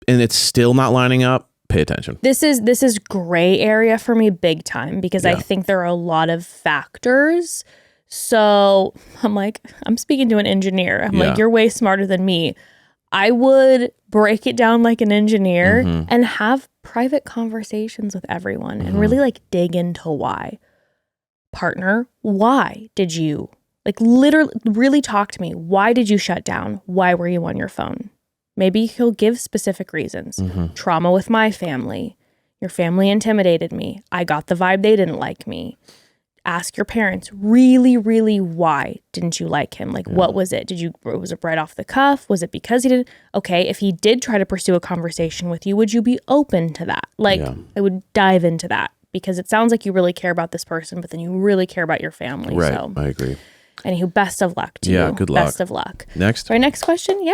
and it's still not lining up, pay attention. This is gray area for me big time, because I think there are a lot of factors. So I'm speaking to an engineer. I'm like, you're way smarter than me. I would break it down like an engineer and have private conversations with everyone and really like dig into why. Partner, why did you literally really talk to me? Why did you shut down? Why were you on your phone? Maybe he'll give specific reasons. Trauma with my family. Your family intimidated me. I got the vibe they didn't like me. Ask your parents, really, really, why didn't you like him? Like, what was it? Was it right off the cuff? Was it because he didn't? Okay, if he did try to pursue a conversation with you, would you be open to that? I would dive into that, because it sounds like you really care about this person, but then you really care about your family. Right, So, I agree. Anywho, best of luck to you. Yeah, good luck. Best of luck. Next. Our next question,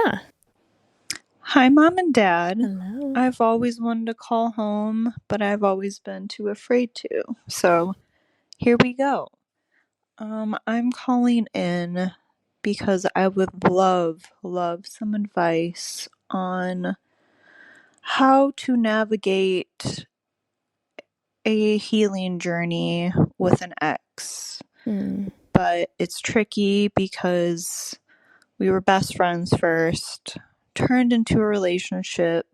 Hi, Mom and Dad. Hello. I've always wanted to call home, but I've always been too afraid to. So here we go. I'm calling in because I would love some advice on how to navigate a healing journey with an ex. But it's tricky because we were best friends first, turned into a relationship.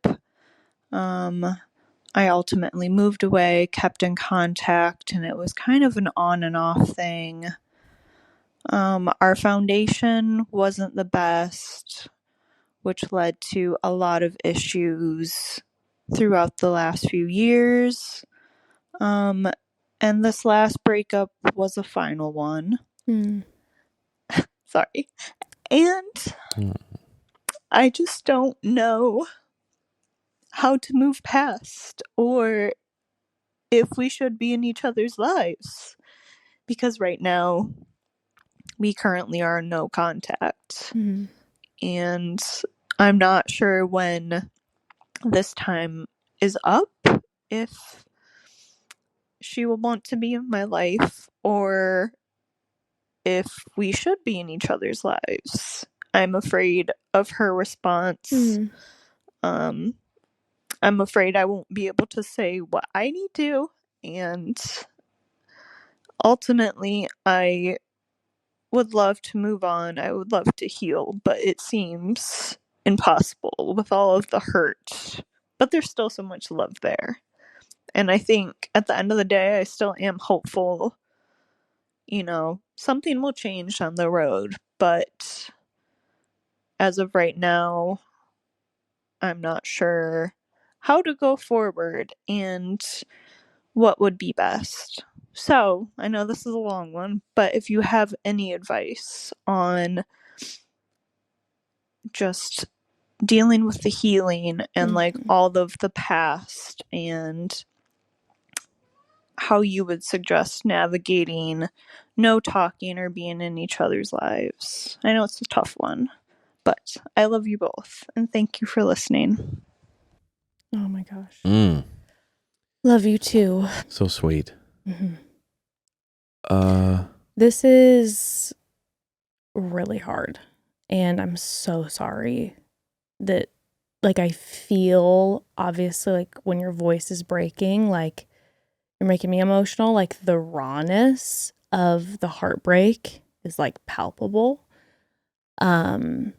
I ultimately moved away, kept in contact, and it was kind of an on and off thing. Our foundation wasn't the best, which led to a lot of issues throughout the last few years. And this last breakup was a final one. Sorry. And I just don't know how to move past, or if we should be in each other's lives, because right now we currently are in no contact, and I'm not sure when this time is up, if she will want to be in my life or if we should be in each other's lives. I'm afraid of her response. I'm afraid I won't be able to say what I need to, and ultimately I would love to move on. I would love to heal, but it seems impossible with all of the hurt. But there's still so much love there. And I think at the end of the day, I still am hopeful, something will change on the road. But as of right now, I'm not sure how to go forward and what would be best. So, I know this is a long one, but if you have any advice on just dealing with the healing and all of the past, and how you would suggest navigating no talking or being in each other's lives. I know it's a tough one, but I love you both and thank you for listening. Oh my gosh. Love you too. So sweet. This is really hard, and I'm so sorry that I feel, obviously, when your voice is breaking, you're making me emotional, the rawness of the heartbreak is palpable. I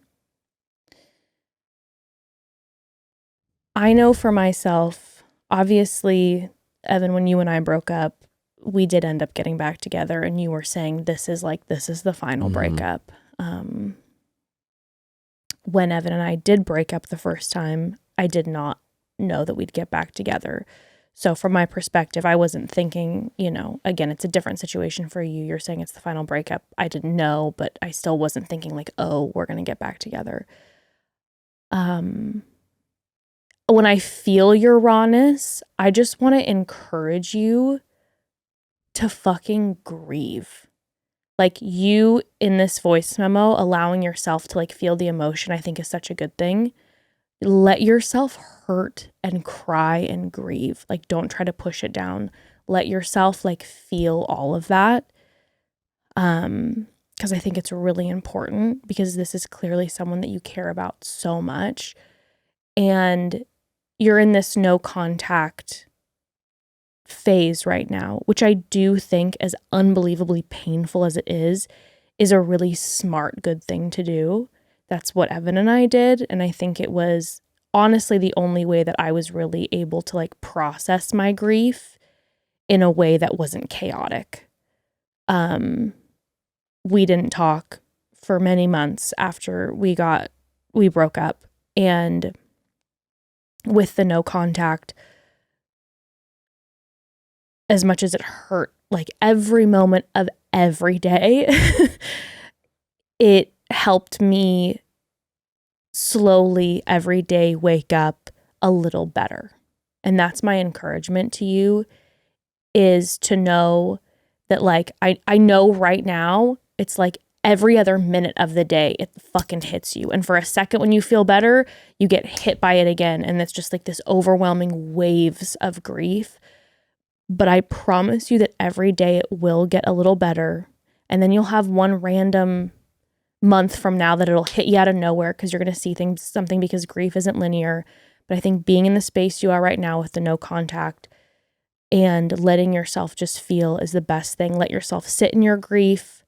know for myself, obviously, Evan, when you and I broke up, we did end up getting back together, and you were saying this is the final breakup. when Evan and I did break up the first time, I did not know that we'd get back together. So from my perspective, I wasn't thinking, you know, again, it's a different situation for you. You're saying it's the final breakup. I didn't know, but I still wasn't thinking like, oh, we're going to get back together. When I feel your rawness, I just want to encourage you to fucking grieve. Like, you in this voice memo, allowing yourself to like feel the emotion, I think is such a good thing. Let yourself hurt and cry and grieve. Like, don't try to push it down. Let yourself like feel all of that. Because I think it's really important, because this is clearly someone that you care about so much. And you're in this no contact phase right now, which I do think, as unbelievably painful as it is a really smart, good thing to do. That's what Evan and I did. And I think it was honestly the only way that I was really able to like process my grief in a way that wasn't chaotic. We didn't talk for many months after we broke up. And with the no contact, as much as it hurt, like every moment of every day, it helped me slowly every day wake up a little better. And that's my encouragement to you, is to know that like, I know right now it's like every other minute of the day, it fucking hits you. And for a second when you feel better, you get hit by it again. And it's just like this overwhelming waves of grief. But I promise you that every day it will get a little better. And then you'll have one random month from now that it'll hit you out of nowhere, because you're going to see something, because grief isn't linear. But I think being in the space you are right now with the no contact and letting yourself just feel is the best thing. Let yourself sit in your grief,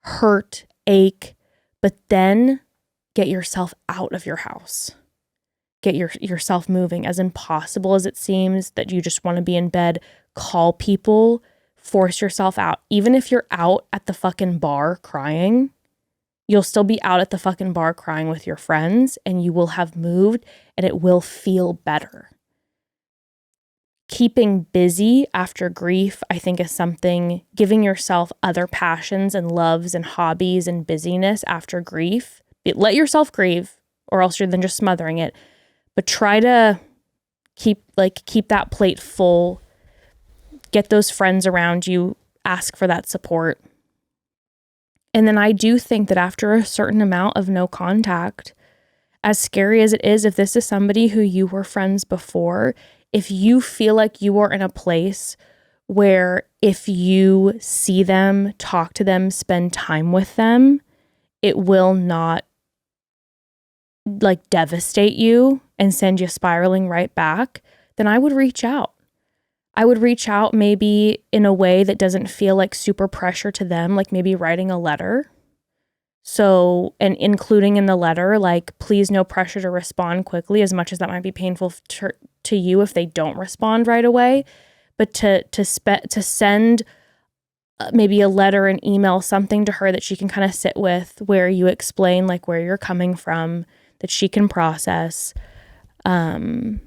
hurt, ache, but then get yourself out of your house. Get yourself moving. As impossible as it seems that you just want to be in bed, call people, force yourself out. Even if you're out at the fucking bar crying, you'll still be out at the fucking bar crying with your friends, and you will have moved, and it will feel better. Keeping busy after grief, I think, is something, giving yourself other passions and loves and hobbies and busyness after grief. Let yourself grieve, or else you're then just smothering it. But try to keep that plate full. Get those friends around you. Ask for that support. And then I do think that after a certain amount of no contact, as scary as it is, if this is somebody who you were friends before, if you feel like you are in a place where if you see them, talk to them, spend time with them, it will not like devastate you and send you spiraling right back, then I would reach out. I would reach out maybe in a way that doesn't feel like super pressure to them, like maybe writing a letter. So, and including in the letter, like, please no pressure to respond quickly, as much as that might be painful to you if they don't respond right away. But to send maybe a letter, an email, something to her that she can kind of sit with, where you explain like where you're coming from, that she can process. But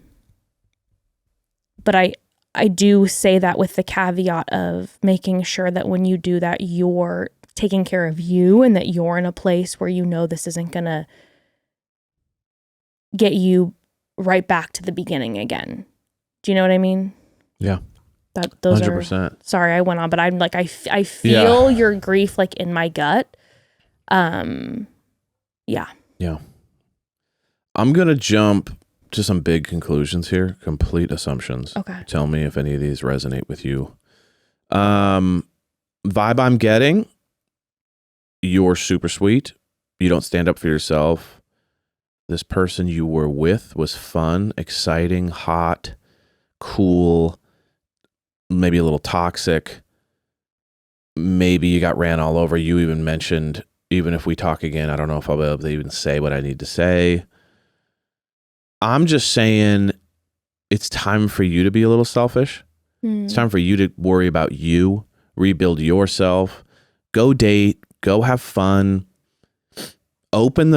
I do say that with the caveat of making sure that when you do that, you're taking care of you, and that you're in a place where you know this isn't going to get you right back to the beginning again. Do you know what I mean? Yeah. Those 100%. are, sorry, I went on, but I'm like, I feel your grief like in my gut. Yeah. Yeah. I'm going to jump to some big conclusions here, complete assumptions. Okay. Tell me if any of these resonate with you. Vibe I'm getting, you're super sweet. You don't stand up for yourself. This person you were with was fun, exciting, hot, cool, maybe a little toxic. Maybe you got ran all over. You even mentioned, even if we talk again, I don't know if I'll be able to even say what I need to say. I'm just saying it's time for you to be a little selfish. It's time for you to worry about you, rebuild yourself, go date, go have fun, open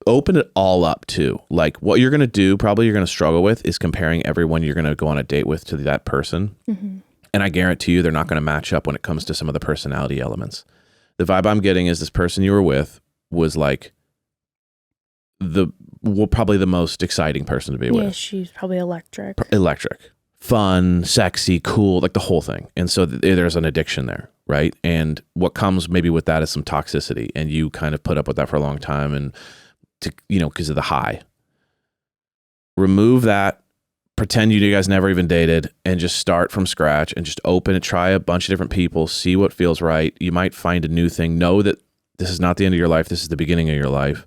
open it all up too. Like what you're going to do, probably you're going to struggle with is comparing everyone you're going to go on a date with to that person. Mm-hmm. And I guarantee you they're not going to match up when it comes to some of the personality elements. The vibe I'm getting is this person you were with was like probably the most exciting person to be with. Yeah, she's probably electric. Electric. Fun, sexy, cool, like the whole thing. And so there's an addiction there, right? And what comes maybe with that is some toxicity, and you kind of put up with that for a long time and because of the high. Remove that, pretend you guys never even dated, and just start from scratch and just open it, try a bunch of different people, see what feels right. You might find a new thing. Know that this is not the end of your life. This is the beginning of your life.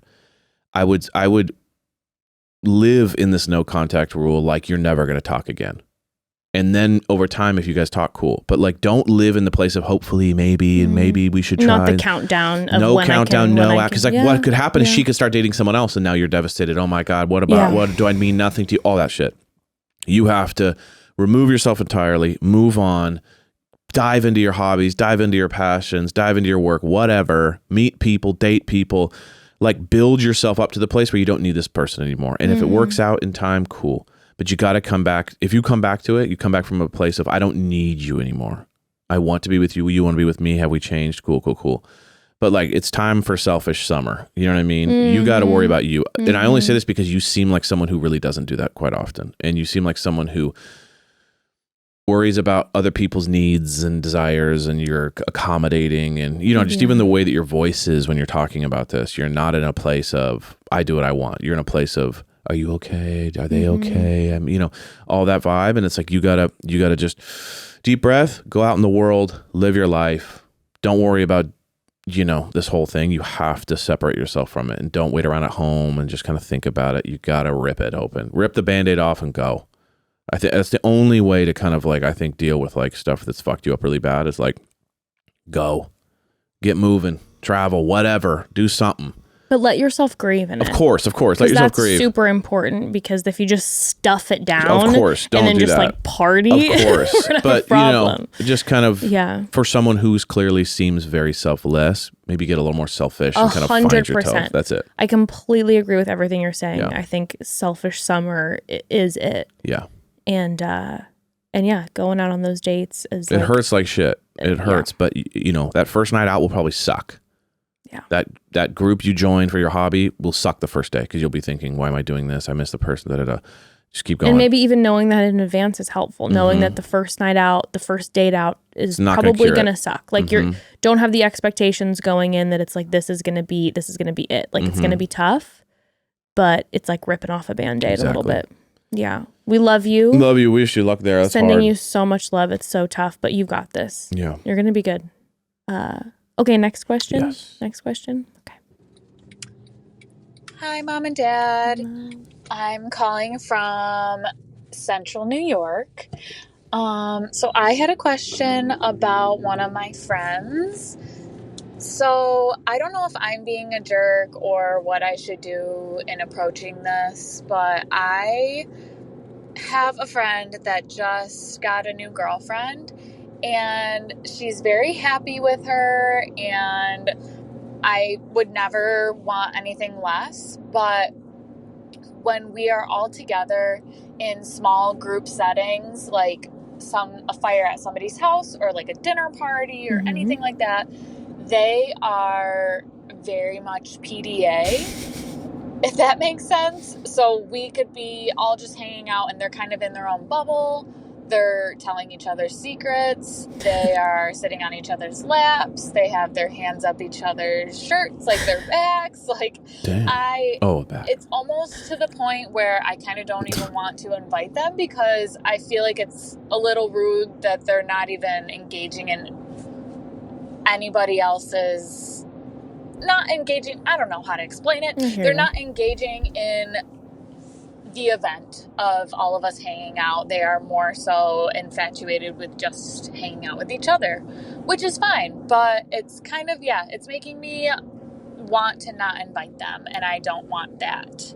I would live in this no contact rule like you're never going to talk again. And then over time, if you guys talk, cool. But like, don't live in the place of hopefully, maybe, and maybe we should try. Not the countdown of no when countdown, I can, no. Because like, what could happen is she could start dating someone else, and now you're devastated. Oh my God, what about? What do I mean? Nothing to you. All that shit. You have to remove yourself entirely. Move on. Dive into your hobbies. Dive into your passions. Dive into your work. Whatever. Meet people. Date people. Like, build yourself up to the place where you don't need this person anymore. And if it works out in time, cool. But you got to come back. If you come back to it, you come back from a place of, I don't need you anymore. I want to be with you. You want to be with me. Have we changed? Cool, cool, cool. But like, it's time for selfish summer. You know what I mean? You got to worry about you. And I only say this because you seem like someone who really doesn't do that quite often. And you seem like someone who worries about other people's needs and desires, and you're accommodating, and just even the way that your voice is when you're talking about this, you're not in a place of I do what I want. You're in a place of, are you okay? Are they okay? All that vibe. And it's like, you gotta just deep breath, go out in the world, live your life. Don't worry about this whole thing. You have to separate yourself from it, and don't wait around at home and just kind of think about it. You gotta rip it open, rip the Band-Aid off and go. I think that's the only way to kind of like, I think, deal with like stuff that's fucked you up really bad is like, go, get moving, travel, whatever, do something. But let yourself grieve in it. Of course. Let yourself grieve. That's super important, because if you just stuff it down, of course, don't and then do just that. Like party, of course. we're gonna have But a problem. just kind of for someone who's clearly seems very selfless, maybe get a little more selfish and kind of find your toe. 100%. That's it. I completely agree with everything you're saying. Yeah. I think selfish summer is it. Yeah. And yeah, going out on those dates is it hurts like shit. It hurts, but that first night out will probably suck. Yeah. That group you join for your hobby will suck the first day, because you'll be thinking, why am I doing this? I miss the person. Just keep going. And maybe even knowing that in advance is helpful. Knowing that the first night out, the first date out is probably gonna suck. Like you don't have the expectations going in that it's like this is gonna be it. Like it's gonna be tough, but it's like ripping off a Band-Aid a little bit. Yeah. We love you. Love you. Wish you luck there. That's Sending hard. you so much love. It's so tough, but you've got this. Yeah. You're gonna be good. Okay, next question. Yes. Next question. Okay. Hi, Mom and Dad. I'm calling from Central New York. So I had a question about one of my friends. So I don't know if I'm being a jerk or what I should do in approaching this, but I have a friend that just got a new girlfriend, and she's very happy with her, and I would never want anything less. But when we are all together in small group settings, like a fire at somebody's house or like a dinner party or anything like that, they are very much PDA, if that makes sense. So we could be all just hanging out and they're kind of in their own bubble. They're telling each other secrets. They are sitting on each other's laps. They have their hands up each other's shirts, like their backs. Like, damn. It's almost to the point where I kind of don't even want to invite them, because I feel like it's a little rude that they're not even engaging in anybody else's, not engaging, I don't know how to explain it. They're not engaging in the event of all of us hanging out. They are more so infatuated with just hanging out with each other, which is fine, but it's kind of, it's making me want to not invite them, and I don't want that.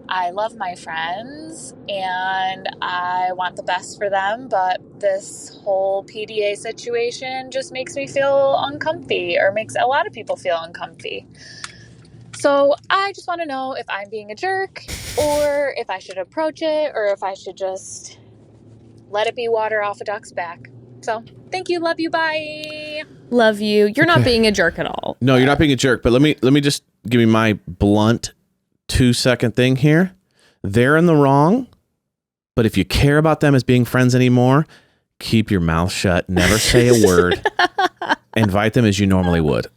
I love my friends and I want the best for them, but this whole PDA situation just makes me feel uncomfy, or makes a lot of people feel uncomfy. So I just want to know if I'm being a jerk or if I should approach it or if I should just let it be water off a duck's back. So thank you. Love you. Bye. Love you. You're not being a jerk at all. No, you're not being a jerk. But let me just give you my blunt 2-second thing here. They're in the wrong. But if you care about them as being friends anymore, keep your mouth shut. Never say a word. Invite them as you normally would.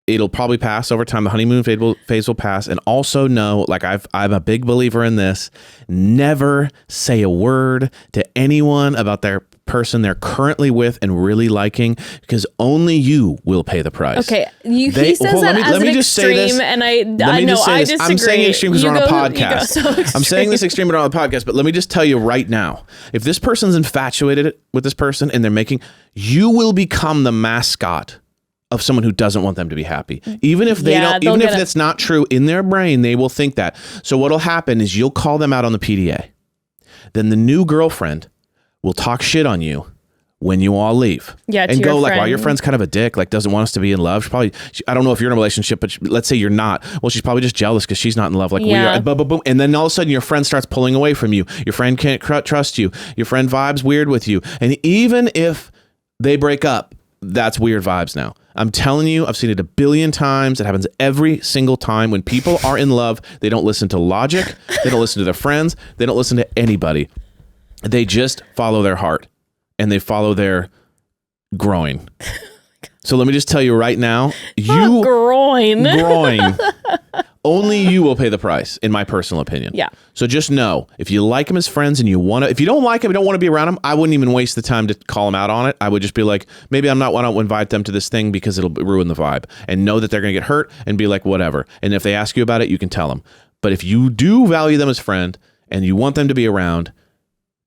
It'll probably pass over time. The honeymoon phase will pass. And also know, like I'm a big believer in this, never say a word to anyone about their person they're currently with and really liking, because only you will pay the price. Okay, he says that as an extreme, and I disagree. I'm saying extreme because we're on a podcast. I'm saying this extreme, but on a podcast. But let me just tell you right now, if this person's infatuated with this person and you will become the mascot of someone who doesn't want them to be happy. Even if even if that's not true, in their brain, they will think that. So what'll happen is you'll call them out on the PDA. Then the new girlfriend will talk shit on you when you all leave. Yeah, and go like, wow, your friend's kind of a dick, like doesn't want us to be in love. I don't know if you're in a relationship, but let's say you're not. Well, she's probably just jealous because she's not in love like we are. Boom, boom, boom. And then all of a sudden your friend starts pulling away from you. Your friend can't trust you. Your friend vibes weird with you. And even if they break up, that's weird vibes now. I'm telling you, I've seen it a billion times. It happens every single time. When people are in love, they don't listen to logic. They don't listen to their friends. They don't listen to anybody. They just follow their heart and they follow their groin. So let me just tell you right now, groin. Only you will pay the price, in my personal opinion. Yeah. So just know, if you like them as friends and if you don't like them, you don't want to be around them, I wouldn't even waste the time to call them out on it. I would just be like, maybe I don't invite them to this thing because it'll ruin the vibe, and know that they're going to get hurt and be like, whatever. And if they ask you about it, you can tell them. But if you do value them as friend and you want them to be around,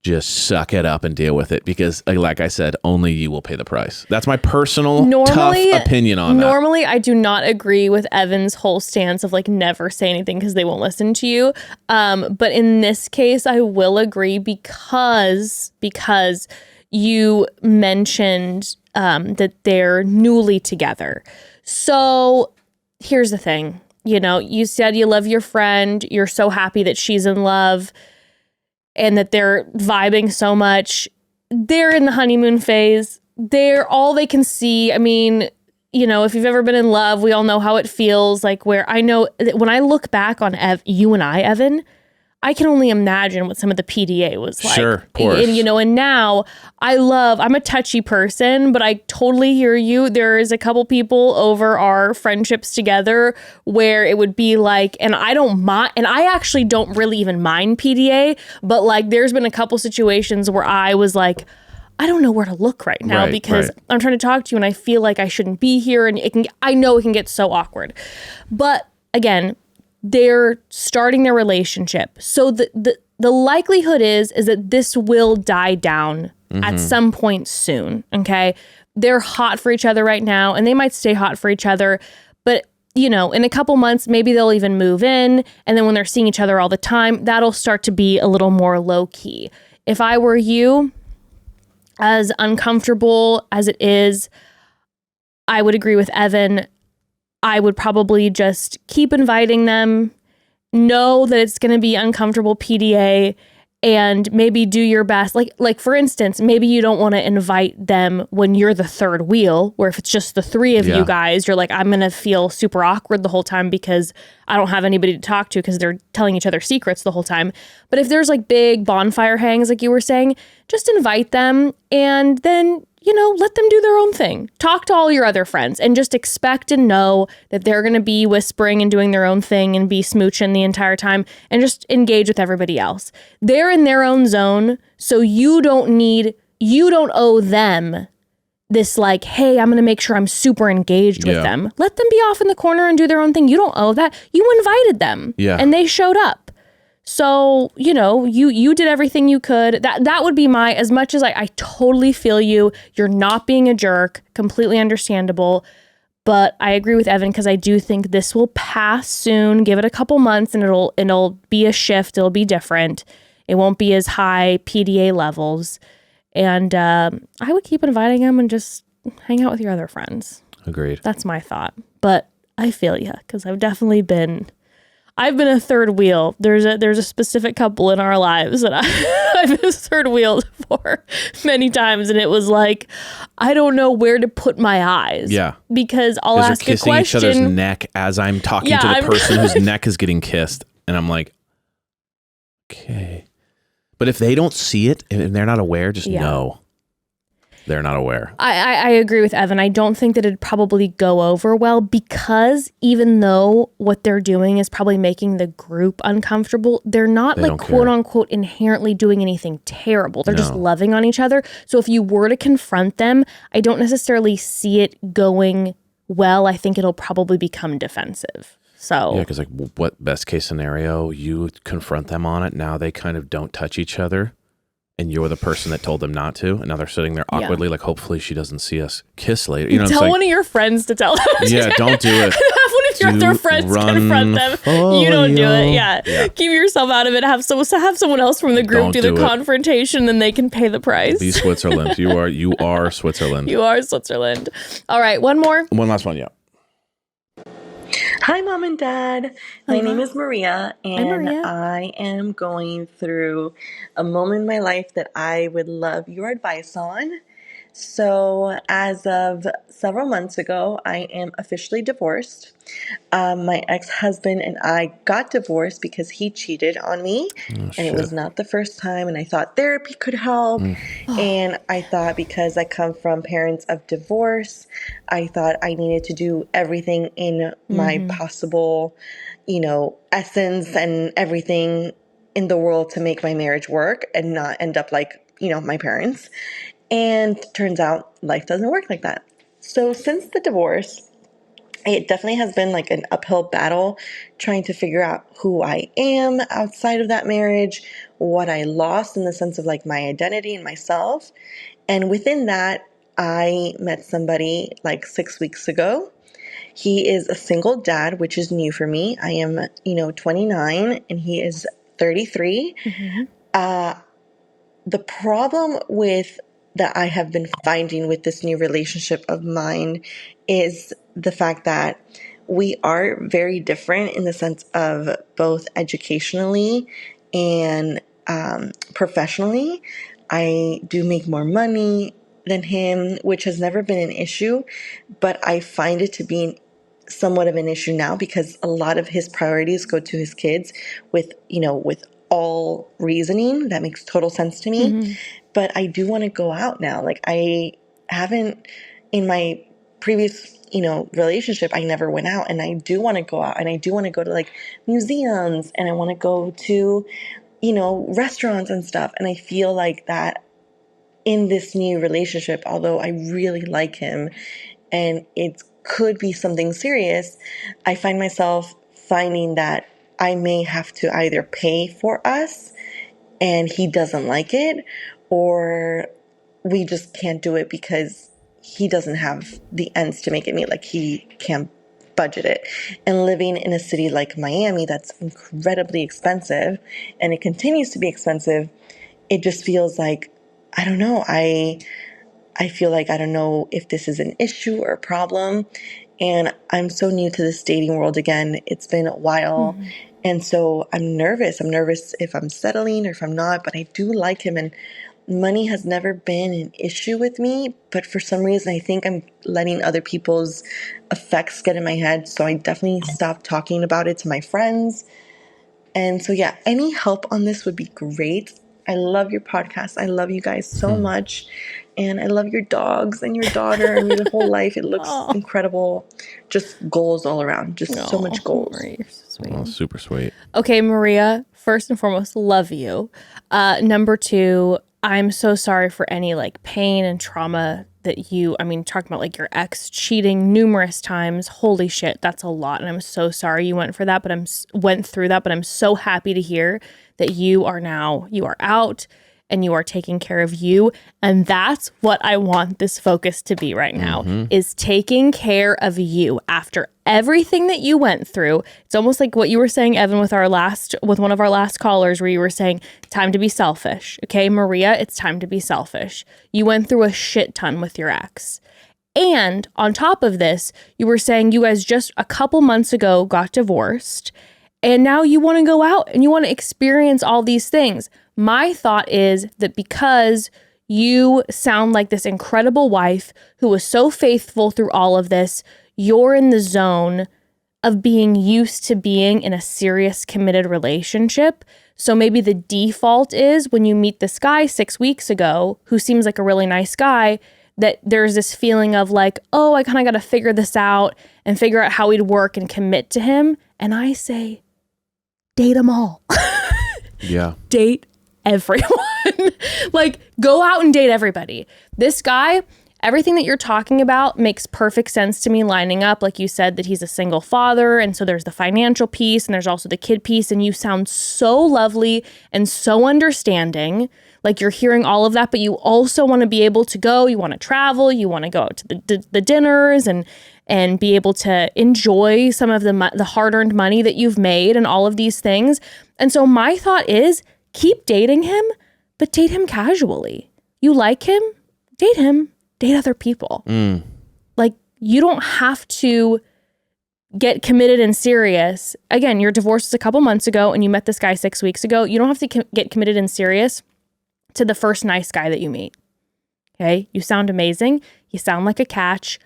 just suck it up and deal with it, because like I said, only you will pay the price. That's my personal tough opinion on that. Normally, I do not agree with Evan's whole stance of like never say anything because they won't listen to you. But in this case, I will agree because you mentioned that they're newly together. So here's the thing. You said you love your friend. You're so happy that she's in love and that they're vibing so much. They're in the honeymoon phase. They're all they can see. I mean, if you've ever been in love, we all know how it feels. Like, where I know that when I look back on you and I, Evan, I can only imagine what some of the PDA was like. Sure, of course. And now I'm a touchy person, but I totally hear you. There's a couple people over our friendships together where it would be like, and I don't mind, and I actually don't really even mind PDA, but like there's been a couple situations where I was like, I don't know where to look right now because I'm trying to talk to you and I feel like I shouldn't be here, and I know it can get so awkward. But again, they're starting their relationship. So the likelihood is that this will die down at some point soon, okay? They're hot for each other right now, and they might stay hot for each other. But, in a couple months, maybe they'll even move in. And then when they're seeing each other all the time, that'll start to be a little more low-key. If I were you, as uncomfortable as it is, I would agree with Evan. I would probably just keep inviting them, know that it's going to be uncomfortable PDA, and maybe do your best. Like for instance, maybe you don't want to invite them when you're the third wheel, where if it's just the three of you guys, you're like, I'm going to feel super awkward the whole time because I don't have anybody to talk to because they're telling each other secrets the whole time. But if there's like big bonfire hangs, like you were saying, just invite them and then let them do their own thing. Talk to all your other friends and just expect and know that they're going to be whispering and doing their own thing and be smooching the entire time, and just engage with everybody else. They're in their own zone, so you don't owe them this like, hey, I'm going to make sure I'm super engaged with them. Let them be off in the corner and do their own thing. You don't owe that. You invited them and they showed up. So, you did everything you could. That would be as much as I totally feel you. You're not being a jerk. Completely understandable. But I agree with Evan because I do think this will pass soon. Give it a couple months and it'll be a shift. It'll be different. It won't be as high PDA levels. And I would keep inviting them and just hang out with your other friends. Agreed. That's my thought. But I feel ya, because I've definitely been a third wheel. There's a specific couple in our lives that I've been third wheeled for many times, and it was like, I don't know where to put my eyes. Yeah. Because I'll They're ask a kissing question. each other's neck as I'm talking to the person whose neck is getting kissed. And I'm like, okay. But if they don't see it and they're not aware, just know they're not aware. I agree with Evan. I don't think that it'd probably go over well, because even though what they're doing is probably making the group uncomfortable, they're not like quote unquote inherently doing anything terrible. They're just loving on each other. So if you were to confront them, I don't necessarily see it going well. I think it'll probably become defensive. So yeah, because like, what best case scenario? You confront them on it. Now they kind of don't touch each other. And you're the person that told them not to, and now they're sitting there awkwardly, like, hopefully she doesn't see us kiss later. You know, tell one of your friends to tell them. Yeah, don't do it. Have one of your other friends confront them. You don't do it. Yeah. Keep yourself out of it. Have someone else from the group do the confrontation, then they can pay the price. Be Switzerland. You are Switzerland. You are Switzerland. All right, one more. One last one, yeah. Hi, Mom and Dad. My name is Maria, and Maria. I am going through a moment in my life that I would love your advice on. So, as of several months ago, I am officially divorced. My ex-husband and I got divorced because he cheated on me, and it was not the first time, and I thought therapy could help. And I thought, because I come from parents of divorce, I thought I needed to do everything in my possible, essence and everything in the world to make my marriage work and not end up like, my parents. And turns out life doesn't work like that. So since the divorce, it definitely has been like an uphill battle trying to figure out who I am outside of that marriage, what I lost in the sense of like my identity and myself. And within that, I met somebody like 6 weeks ago. He is a single dad, which is new for me. I am, 29 and he is 33. The problem that I have been finding with this new relationship of mine is the fact that we are very different in the sense of both educationally and professionally. I do make more money than him, which has never been an issue, but I find it to be somewhat of an issue now because a lot of his priorities go to his kids with all reasoning. That makes total sense to me. But I do want to go out now. Like, I haven't, in my previous, relationship, I never went out, and I do want to go out, and I do want to go to like museums, and I want to go to, restaurants and stuff. And I feel like that in this new relationship, although I really like him and it could be something serious, I find myself finding that I may have to either pay for us and he doesn't like it, or we just can't do it because he doesn't have the ends to make it meet, like he can't budget it. And living in a city like Miami that's incredibly expensive, and it continues to be expensive, it just feels like, I don't know, I feel like I don't know if this is an issue or a problem. And I'm so new to this dating world again. It's been a while. And so I'm nervous. I'm nervous if I'm settling or if I'm not, but I do like him. And money has never been an issue with me. But for some reason, I think I'm letting other people's effects get in my head. So I definitely stopped talking about it to my friends. And so, yeah, any help on this would be great. I love your podcast. I love you guys so much. And I love your dogs and your daughter and your whole life. It looks incredible. Just goals all around. Just so much goals. Maria, you're so sweet. Oh, super sweet. Okay, Maria, first and foremost, love you. Number two, I'm so sorry for any like pain and trauma that talking about like your ex cheating numerous times. Holy shit, that's a lot. And I'm so sorry you went through that, but I'm so happy to hear that you are out and you are taking care of you. And that's what I want this focus to be right now, is taking care of you after everything that you went through. It's almost like what you were saying, Evan, with one of our last callers, where you were saying, time to be selfish. Okay, Maria, it's time to be selfish. You went through a shit ton with your ex. And on top of this, you were saying you guys just a couple months ago got divorced, and now you want to go out and you want to experience all these things. My thought is that because you sound like this incredible wife who was so faithful through all of this, you're in the zone of being used to being in a serious, committed relationship. So maybe the default is when you meet this guy 6 weeks ago, who seems like a really nice guy, that there's this feeling of like, oh, I kind of got to figure this out and figure out how he'd work and commit to him. And I say, date them all. Yeah. Date everyone. Like, go out and date everybody. This guy, everything that you're talking about makes perfect sense to me, lining up. Like you said, that he's a single father. And so there's the financial piece and there's also the kid piece. And you sound so lovely and so understanding. Like you're hearing all of that, but you also want to be able to go. You want to travel. You want to go out to the dinners and be able to enjoy some of the hard-earned money that you've made and all of these things. And so my thought is keep dating him, but date him casually. You like him? Date other people. Like, you don't have to get committed and serious. Again, your divorce was a couple months ago and you met this guy 6 weeks ago. You don't have to get committed and serious to the first nice guy that you meet. Okay? You sound amazing. You sound like a catch.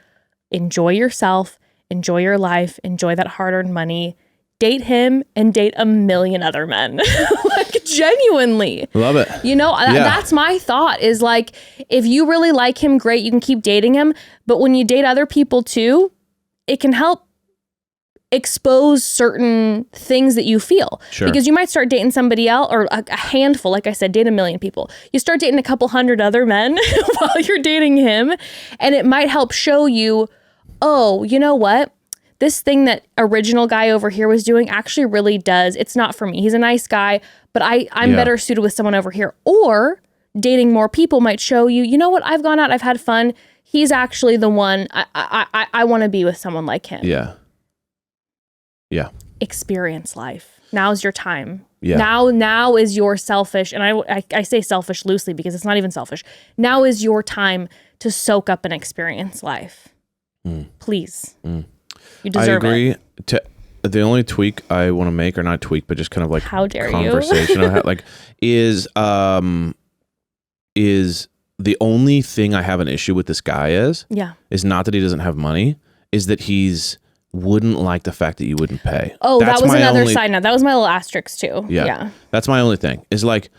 Enjoy yourself. Enjoy your life. Enjoy that hard-earned money. Date him and date a million other men. Like, genuinely. Love it. You know, that's my thought is like, if you really like him, great, you can keep dating him. But when you date other people too, it can help expose certain things that you feel. Sure. Because you might start dating somebody else, or a handful, like I said, date a million people. You start dating a couple hundred other men while you're dating him, and it might help show you, oh, you know what? This thing that original guy over here was doing actually really does. It's not for me. He's a nice guy, but I'm better suited with someone over here. Or dating more people might show you, you know what? I've gone out. I've had fun. He's actually the one. I want to be with someone like him. Yeah. Yeah. Experience life. Now's your time. Yeah. Now is your selfish, and I say selfish loosely because it's not even selfish. Now is your time to soak up and experience life. Please. You deserve it. I agree. The only tweak I want to make, or not tweak, but just kind of like how dare conversation I had, like is the only thing I have an issue with this guy is not that he doesn't have money, is that he's wouldn't like the fact that you wouldn't pay. Oh, that was another side note. That was my little asterisk too. Yeah. That's my only thing. Is like,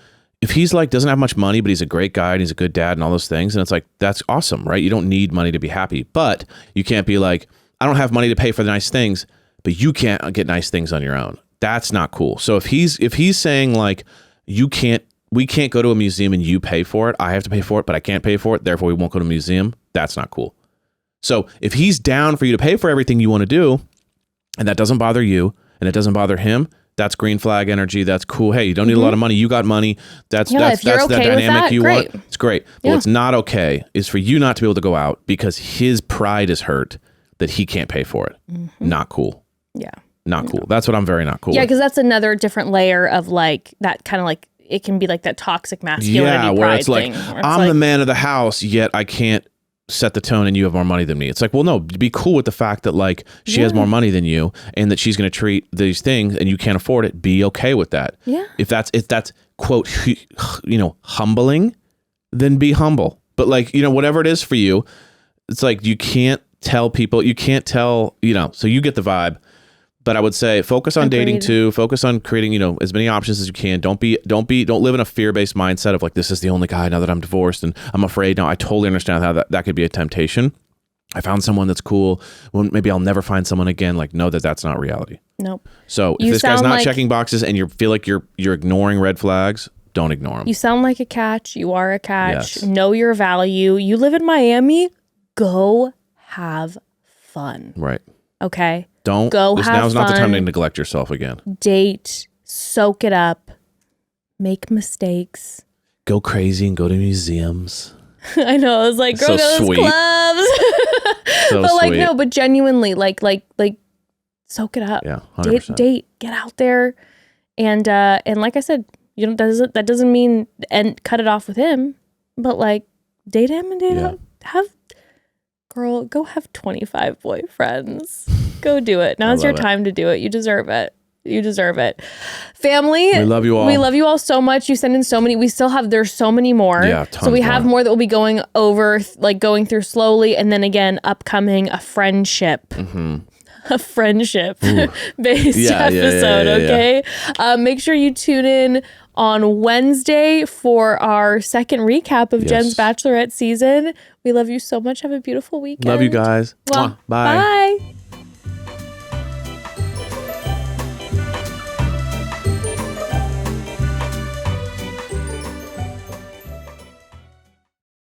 if he's like doesn't have much money, but he's a great guy and he's a good dad and all those things, and it's like, that's awesome, right? You don't need money to be happy, but you can't be like, I don't have money to pay for the nice things, but you can't get nice things on your own. That's not cool. So if he's saying like, we can't go to a museum and you pay for it, I have to pay for it, but I can't pay for it, therefore we won't go to a museum, that's not cool. So if he's down for you to pay for everything you want to do, and that doesn't bother you, and it doesn't bother him, that's green flag energy. That's cool. Hey, you don't need a lot of money. You got money. That's okay the dynamic you great. want. It's great. But what's not okay is for you not to be able to go out because his pride is hurt that he can't pay for it. Not cool. Yeah. Not cool. That's what I'm very not cool with. because that's another different layer of like that kind of like, it can be like that toxic masculinity where pride it's like, thing. I'm the man of the house, yet I can't set the tone and you have more money than me. It's like, well, no, be cool with the fact that like she has more money than you and that she's going to treat these things and you can't afford it. Be okay with that. Yeah. If that's quote, humbling, then be humble. But like, whatever it is for you, it's like, you can't tell people, so you get the vibe. But I would say focus on dating too. Focus on creating, as many options as you can. Don't live in a fear-based mindset of like, this is the only guy now that I'm divorced and I'm afraid. No, I totally understand how that could be a temptation. I found someone that's cool. Well, maybe I'll never find someone again. Like, know that that's not reality. Nope. So if this guy's not checking boxes and you feel like you're ignoring red flags, don't ignore him. You sound like a catch. You are a catch. Yes. Know your value. You live in Miami. Go have fun. Right. Okay. Don't go have now's fun. Not the time to neglect yourself again. Date, soak it up, make mistakes. Go crazy and go to museums. I know. I was like, girl, so those sweet. clubs. So but like, sweet. no, but genuinely, like, soak it up. Yeah, 100%. Date, get out there, and like I said, that doesn't mean and cut it off with him, but like date him and date have Girl, go have 25 boyfriends. Go do it. Now's your time to do it. You deserve it. You deserve it. Family, we love you all. We love you all so much. You send in so many. We still have, there's so many more. Yeah, tons so we have more that we'll be going over, like going through slowly. And then again, upcoming a friendship. A friendship based episode, okay? Make sure you tune in on Wednesday for our second recap of Jen's Bachelorette season. We love you so much. Have a beautiful weekend. Love you guys. Well, Bye. Bye.